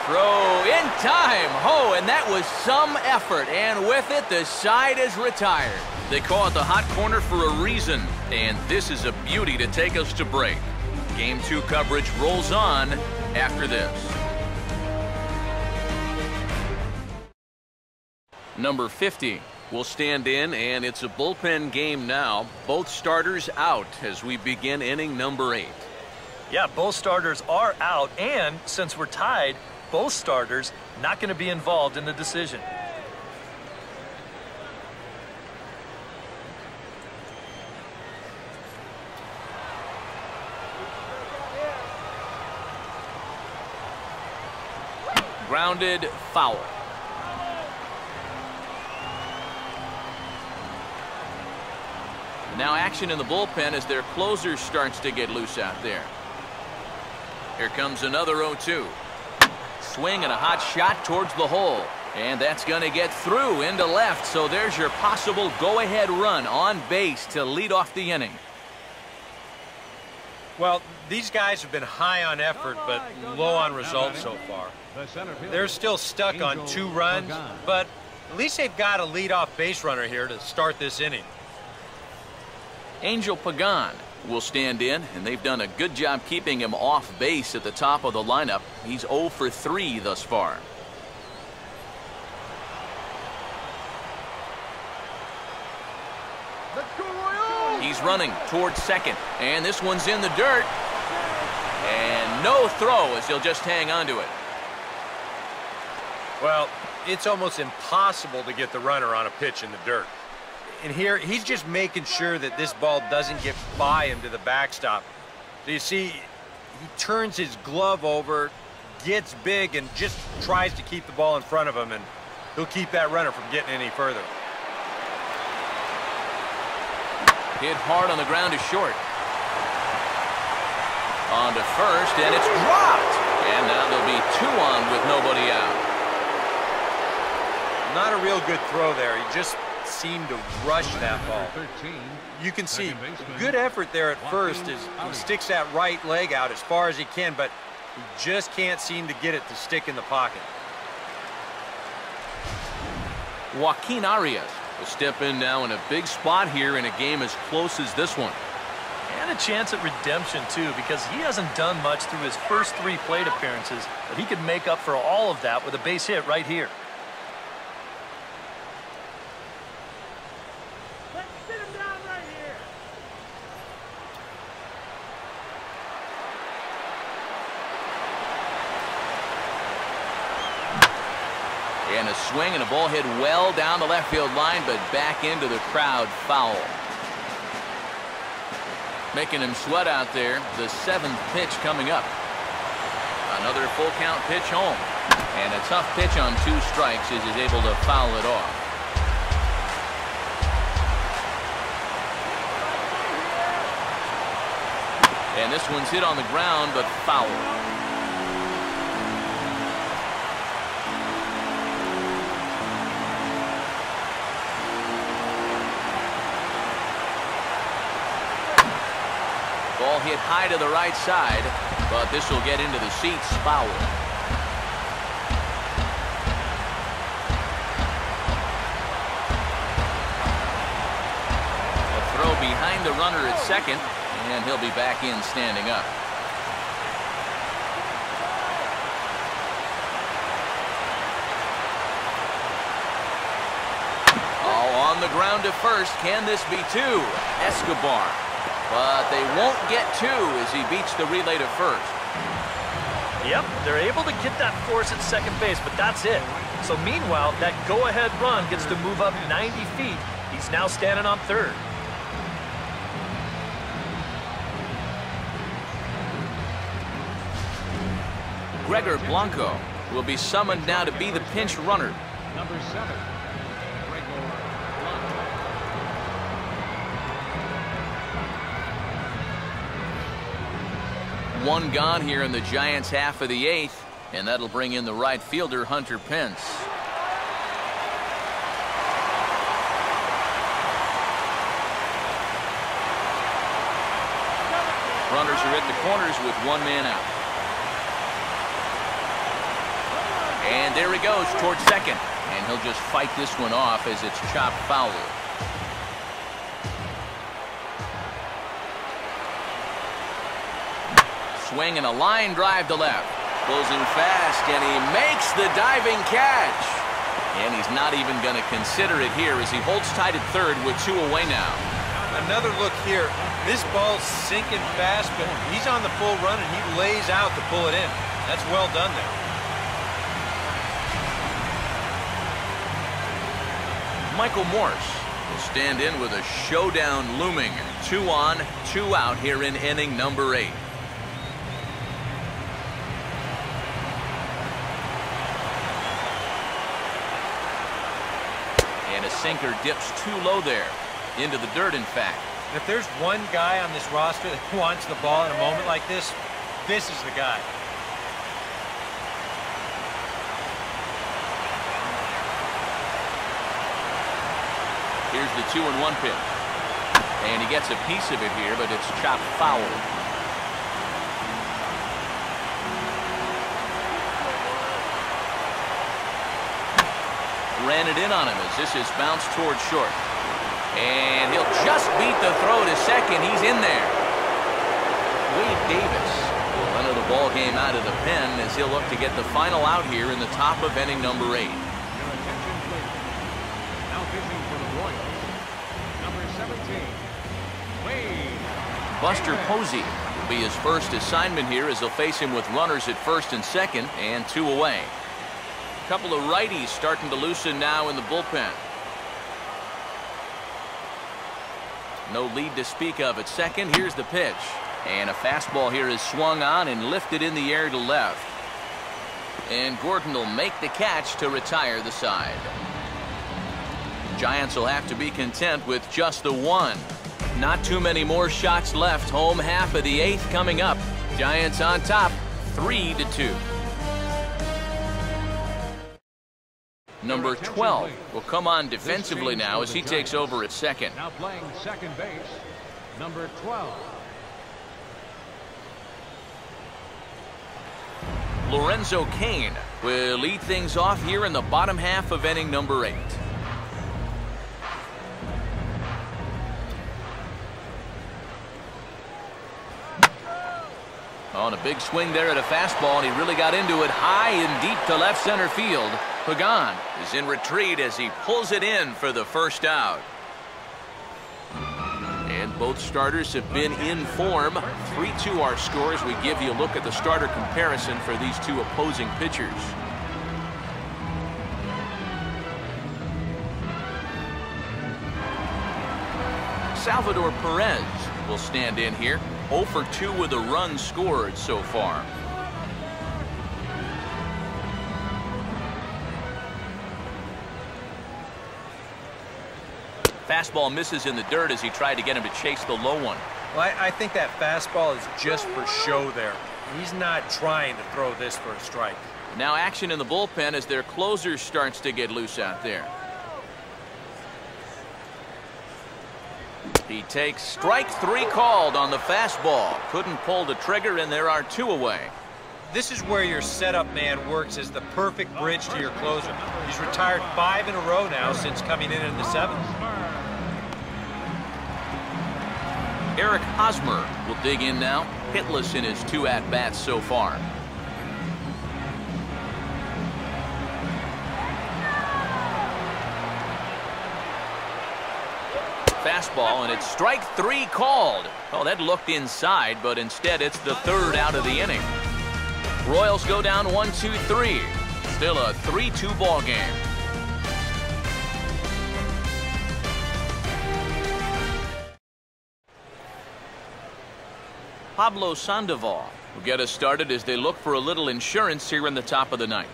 Throw in time. Oh, and that was some effort. And with it, the side is retired. They call it the hot corner for a reason. And this is a beauty to take us to break. Game 2 coverage rolls on after this. Number 50 will stand in, and it's a bullpen game now. Both starters out as we begin inning number 8. Yeah, both starters are out, and since we're tied, both starters not going to be involved in the decision. Grounded, foul. Now action in the bullpen as their closer starts to get loose out there. Here comes another 0-2. Swing and a hot shot towards the hole. And that's going to get through into left. So there's your possible go-ahead run on base to lead off the inning. Well, these guys have been high on effort, but low on results so far. They're still stuck on 2 runs, but at least they've got a leadoff base runner here to start this inning. Angel Pagan will stand in, and they've done a good job keeping him off base at the top of the lineup. He's 0 for 3 thus far. He's running towards second, and this one's in the dirt. And no throw as he'll just hang on to it. Well, it's almost impossible to get the runner on a pitch in the dirt. And here, he's just making sure that this ball doesn't get by him to the backstop. So you see, he turns his glove over, gets big, and just tries to keep the ball in front of him, and he'll keep that runner from getting any further. Hit hard on the ground to short. On to first, and it's dropped. And now there'll be 2 on with nobody out. Not a real good throw there. He just seemed to rush that ball. You can see good effort there at first as he sticks that right leg out as far as he can, but he just can't seem to get it to stick in the pocket. JOAQUIN Arias will step in now in a big spot here in a game as close as this one. And a chance at redemption, too, because he hasn't done much through his first 3 plate appearances, but he could make up for all of that with a base hit right here. Let's sit him down right here. And a swing and a ball hit well down the left field line, but back into the crowd, foul. Making him sweat out there. The 7th pitch coming up. Another full count pitch home. And a tough pitch on 2 strikes as he's able to foul it off. And this one's hit on the ground, but foul. Ball hit high to the right side, but this will get into the seats, foul. A throw behind the runner at second, and he'll be back in standing up. Oh, on the ground to first. Can this be 2? Escobar. But they won't get 2 as he beats the relay to first. Yep, they're able to get that force at second base, but that's it. So meanwhile, that go-ahead run gets to move up 90 feet. He's now standing on third. Gregor Blanco will be summoned now to be the pinch runner. Number 7, GREGOR. One gone here in the Giants' half of the 8th, and that'll bring in the right fielder, Hunter Pence. Runners are at the corners with 1 man out. And there he goes towards second, and he'll just fight this one off as it's chopped foul. Swing and a line drive to left. Closing fast, and he makes the diving catch. And he's not even going to consider it here as he holds tight at third with 2 away now. Another look here. This ball's sinking fast, but he's on the full run, and he lays out to pull it in. That's well done there. Michael Morse will stand in with a showdown looming. 2 on, 2 out here in inning number 8. And a sinker dips too low there. Into the dirt, in fact. And if there's one guy on this roster that wants the ball in a moment like this, this is the guy. Here's the 2-1 pitch. And he gets a piece of it here, but it's chopped foul. Ran it in on him as this is bounced towards short. And he'll just beat the throw to second. He's in there. Wade Davis will enter the ball game out of the pen as he'll look to get the final out here in the top of inning number 8. Now pitching for the Royals, number 17, Wade. Buster Posey will be his first assignment here as they'll face him with runners at first and second and 2 away. A couple of righties starting to loosen now in the bullpen. No lead to speak of at second. Here's the pitch. And a fastball here is swung on and lifted in the air to left. And Gordon will make the catch to retire the side. Giants will have to be content with just the one. Not too many more shots left. Home half of the 8th coming up. Giants on top, 3-2. Number 12 will come on defensively now as he takes over at second. Now playing second base, number 12. Lorenzo Cain will lead things off here in the bottom half of inning number 8. On a big swing there at a fastball, and he really got into it high and deep to left center field. Pagan is in retreat as he pulls it in for the first out. And both starters have been in form. 3-2 our scores. We give you a look at the starter comparison for these two opposing pitchers. Salvador Perez will stand in here. 0 for 2 with a run scored so far. Fastball misses in the dirt as he tried to get him to chase the low one. Well, I think that fastball is just for show there. He's not trying to throw this for a strike. Now action in the bullpen as their closer starts to get loose out there. He takes strike 3 called on the fastball. Couldn't pull the trigger, and there are 2 away. This is where your setup man works as the perfect bridge to your closer. He's retired 5 in a row now since coming in the 7th. Eric Hosmer will dig in now, hitless in his 2 at-bats so far. Fastball, and it's strike 3 called. Oh, that looked inside, but instead it's the 3rd out of the inning. Royals go down 1-2-3. Still a 3-2 ball game. Pablo Sandoval will get us started as they look for a little insurance here in the top of the 9th.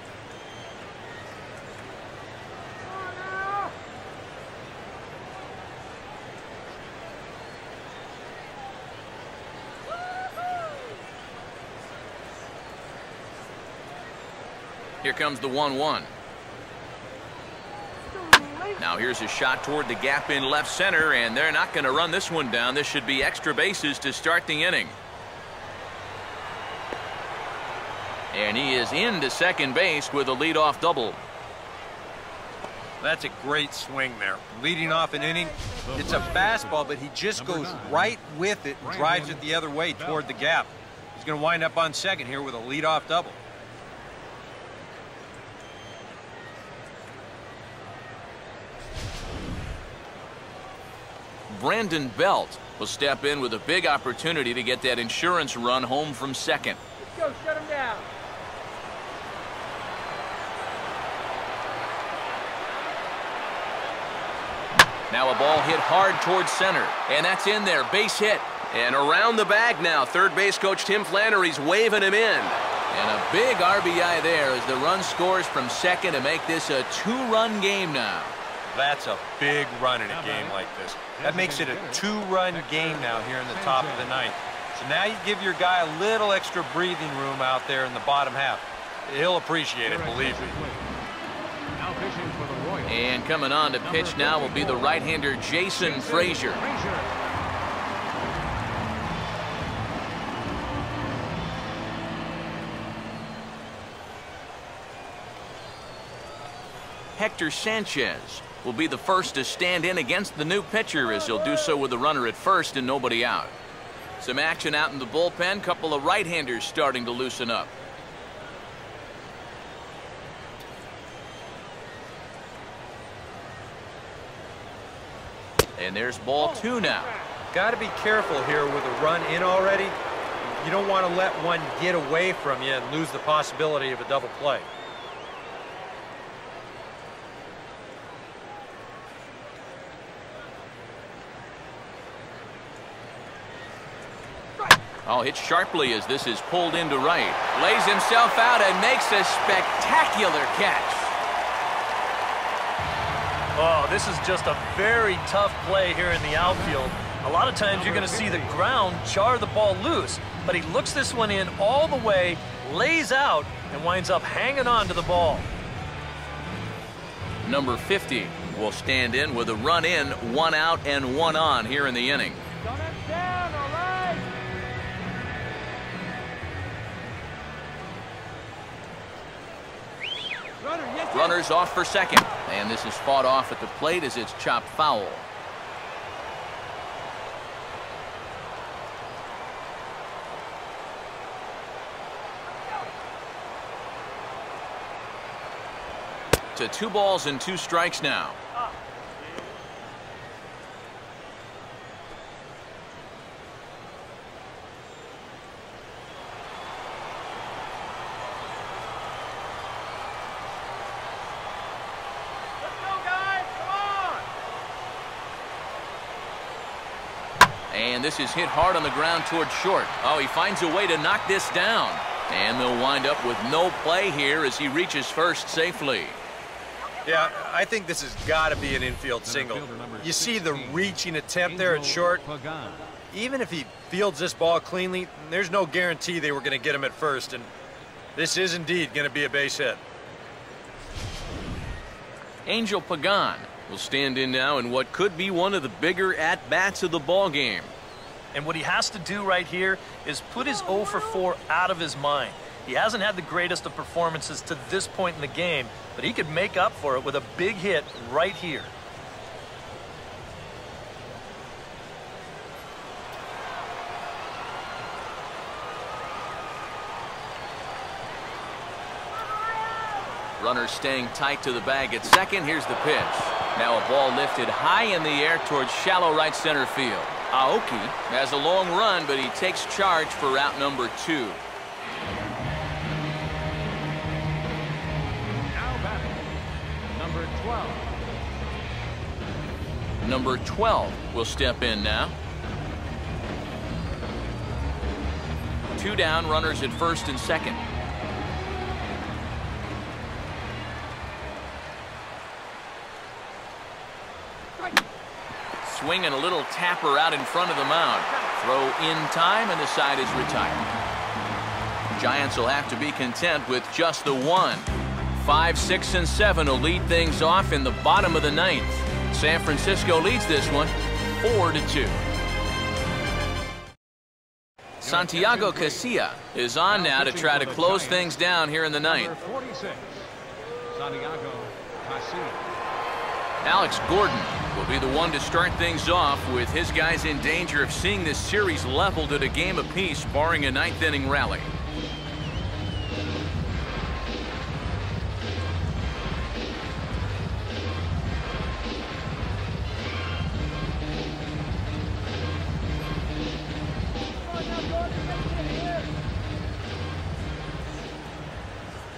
Here comes the 1-1. Now here's a shot toward the gap in left center, and they're not going to run this one down. This should be extra bases to start the inning. And he is into second base with a leadoff double. That's a great swing there. Leading off an inning, it's a fastball, but he just goes right with it and drives it the other way toward the gap. He's going to wind up on second here with a leadoff double. Brandon Belt will step in with a big opportunity to get that insurance run home from second. Let's go, shut him down. Now a ball hit hard towards center, and that's in there, base hit. And around the bag now, third base coach Tim Flannery's waving him in. And a big RBI there as the run scores from second to make this a 2-run game now. That's a big run in a game like this. That makes it a 2-run game now here in the top of the 9th. So now you give your guy a little extra breathing room out there in the bottom half. He'll appreciate it, believe me. And coming on to pitch now will be the right-hander Jason Frazier. Hector Sanchez will be the first to stand in against the new pitcher, as he'll do so with a runner at first and nobody out. Some action out in the bullpen. Couple of right-handers starting to loosen up. And there's ball 2 now. Got to be careful here with a run in already. You don't want to let one get away from you and lose the possibility of a double play. Oh, hit sharply as this is pulled into right. Lays himself out and makes a spectacular catch. Oh, this is just a very tough play here in the outfield. A lot of times you're going to see the ground jar the ball loose, but he looks this one in all the way, lays out, and winds up hanging on to the ball. Number 50 will stand in with a run in, 1 out and 1 on here in the inning. Down, all right. Runners off for second, and this is fought off at the plate as it's chopped foul. To 2 balls and 2 strikes now. And this is hit hard on the ground towards short. Oh, he finds a way to knock this down. And they'll wind up with no play here as he reaches first safely. Yeah, I think this has got to be an infield single. You see the reaching attempt there at short. Even if he fields this ball cleanly, there's no guarantee they were going to get him at first. And this is indeed going to be a base hit. Angel Pagan will stand in now in what could be one of the bigger at-bats of the ball game. And what he has to do right here is put his 0 for 4 out of his mind. He hasn't had the greatest of performances to this point in the game, but he could make up for it with a big hit right here. Runner staying tight to the bag at second. Here's the pitch. Now a ball lifted high in the air towards shallow right center field. Aoki has a long run, but he takes charge for route number 2. Now batting, number 12. Number 12 will step in now. 2 down, runners at first and second. Swing and a little tapper out in front of the mound. Throw in time, and the side is retired. Giants will have to be content with just the 1. 5, 6, and 7 will lead things off in the bottom of the 9th. San Francisco leads this one 4-2. Santiago Casilla is on now to try to close things down here in the 9th. 46, Santiago Casilla. Alex Gordon will be the one to start things off, with his guys in danger of seeing this series leveled at a game apiece, barring a 9th inning rally.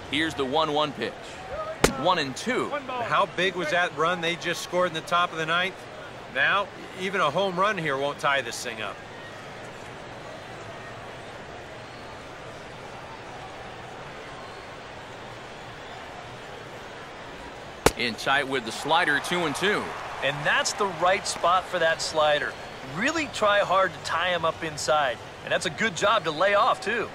Here's the 1-1 pitch. 1-2. How big was that run they just scored in the top of the 9th? Now, even a home run here won't tie this thing up. In tight with the slider, 2-2. And that's the right spot for that slider. Really try hard to tie him up inside. And that's a good job to lay off, too.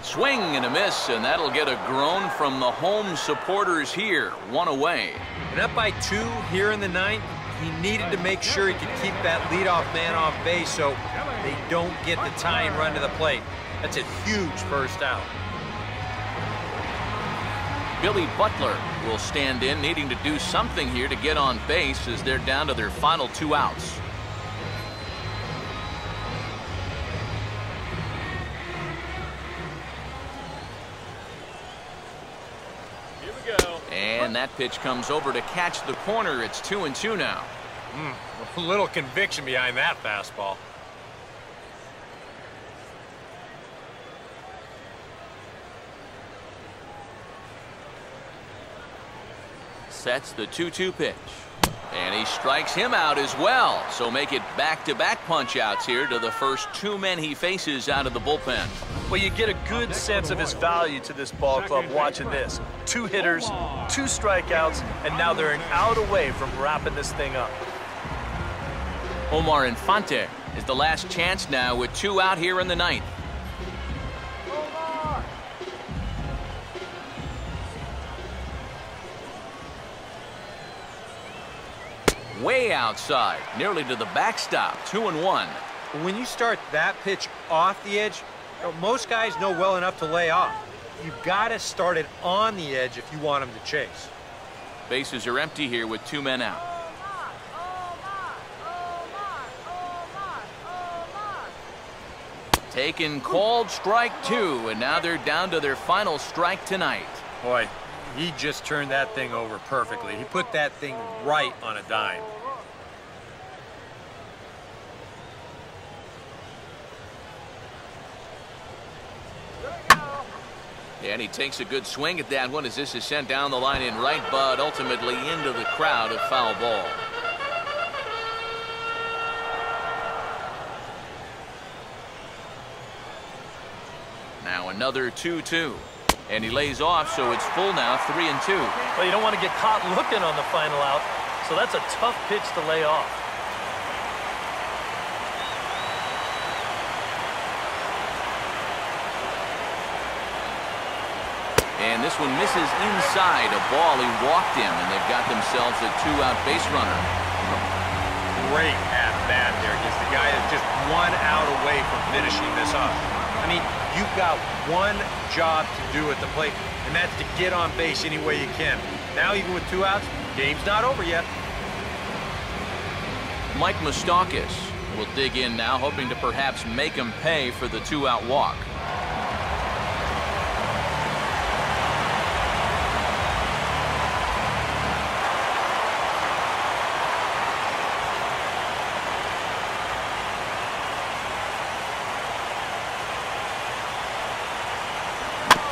Swing and a miss, and that'll get a groan from the home supporters here. 1 away. And up by 2 here in the 9th, he needed to make sure he could keep that leadoff man off base so they don't get the tying run to the plate. That's a huge first out. Billy Butler will stand in, needing to do something here to get on base as they're down to their final 2 outs. And that pitch comes over to catch the corner. It's 2-2 now. A little conviction behind that fastball. Sets the 2-2 pitch. And he strikes him out as well. So make it back-to-back punch-outs here to the first 2 men he faces out of the bullpen. Well, you get a good sense of his value to this ball club watching this. 2 hitters, 2 strikeouts, and now they're an out away from wrapping this thing up. OMAR Infante is the last chance now with 2 out here in the 9th. Way outside, nearly to the backstop, 2-1. When you start that pitch off the edge, most guys know well enough to lay off. You've got to start it on the edge if you want him to chase. Bases are empty here with 2 men out. Taken, called, strike 2, and now they're down to their final strike tonight. Boy, he just turned that thing over perfectly. He put that thing right on a dime. And he takes a good swing at that one as this is sent down the line in right, but ultimately into the crowd, a foul ball. Now another 2-2. And he lays off, so it's full now, 3-2. Well, you don't want to get caught looking on the final out, so that's a tough pitch to lay off. And this one misses inside a ball. He walked him, and they've got themselves a 2-out base runner. Great at bat there. Just the guy that's just 1 out away from finishing this up. I mean, you've got one job to do at the plate, and that's to get on base any way you can. Now, even with 2 outs, game's not over yet. Mike Moustakas will dig in now, hoping to perhaps make him pay for the 2-out walk.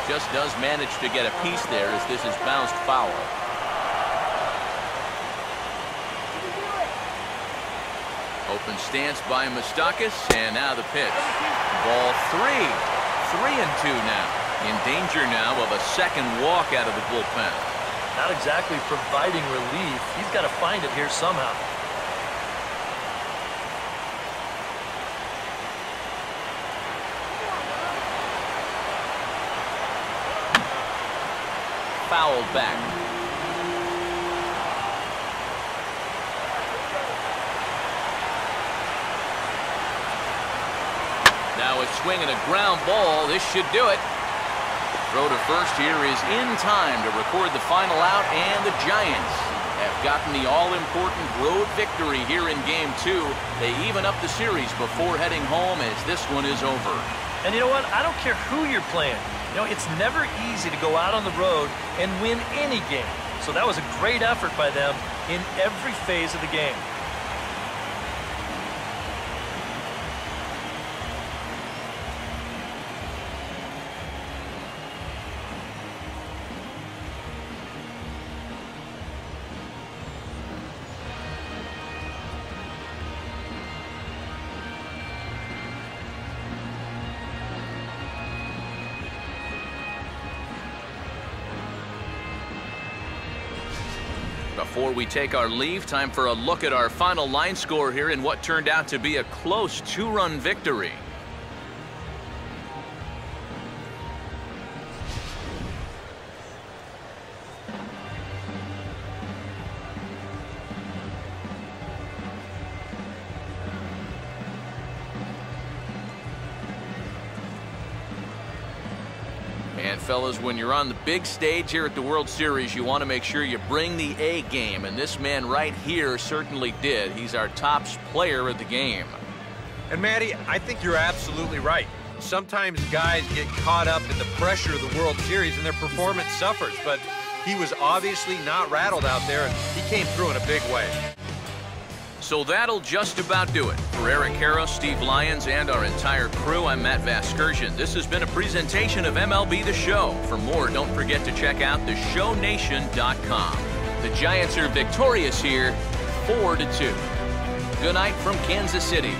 Just does manage to get a piece there as this is bounced foul. Open stance by Moustakas, and now the pitch. Ball 3. 3-2 now. In danger now of a second walk out of the bullpen. Not exactly providing relief. He's got to find it here somehow. Fouled back. Now a swing and a ground ball. This should do it. Throw to first here is in time to record the final out, and the Giants have gotten the all-important road victory here in Game 2. They even up the series before heading home as this one is over. And you know what? I don't care who you're playing. You know, it's never easy to go out on the road and win any game. So that was a great effort by them in every phase of the game. Before we take our leave, time for a look at our final line score here in what turned out to be a close 2-run victory. And fellas, when you're on the big stage here at the World Series, you want to make sure you bring the A game, and this man right here certainly did. He's our top player of the game. And Matty, I think you're absolutely right. Sometimes guys get caught up in the pressure of the World Series and their performance suffers, but he was obviously not rattled out there, and he came through in a big way. So that'll just about do it. For Eric Harrow, Steve Lyons, and our entire crew, I'm Matt Vasgersian. This has been a presentation of MLB The Show. For more, don't forget to check out theshownation.com. The Giants are victorious here, 4-2. Good night from Kansas City.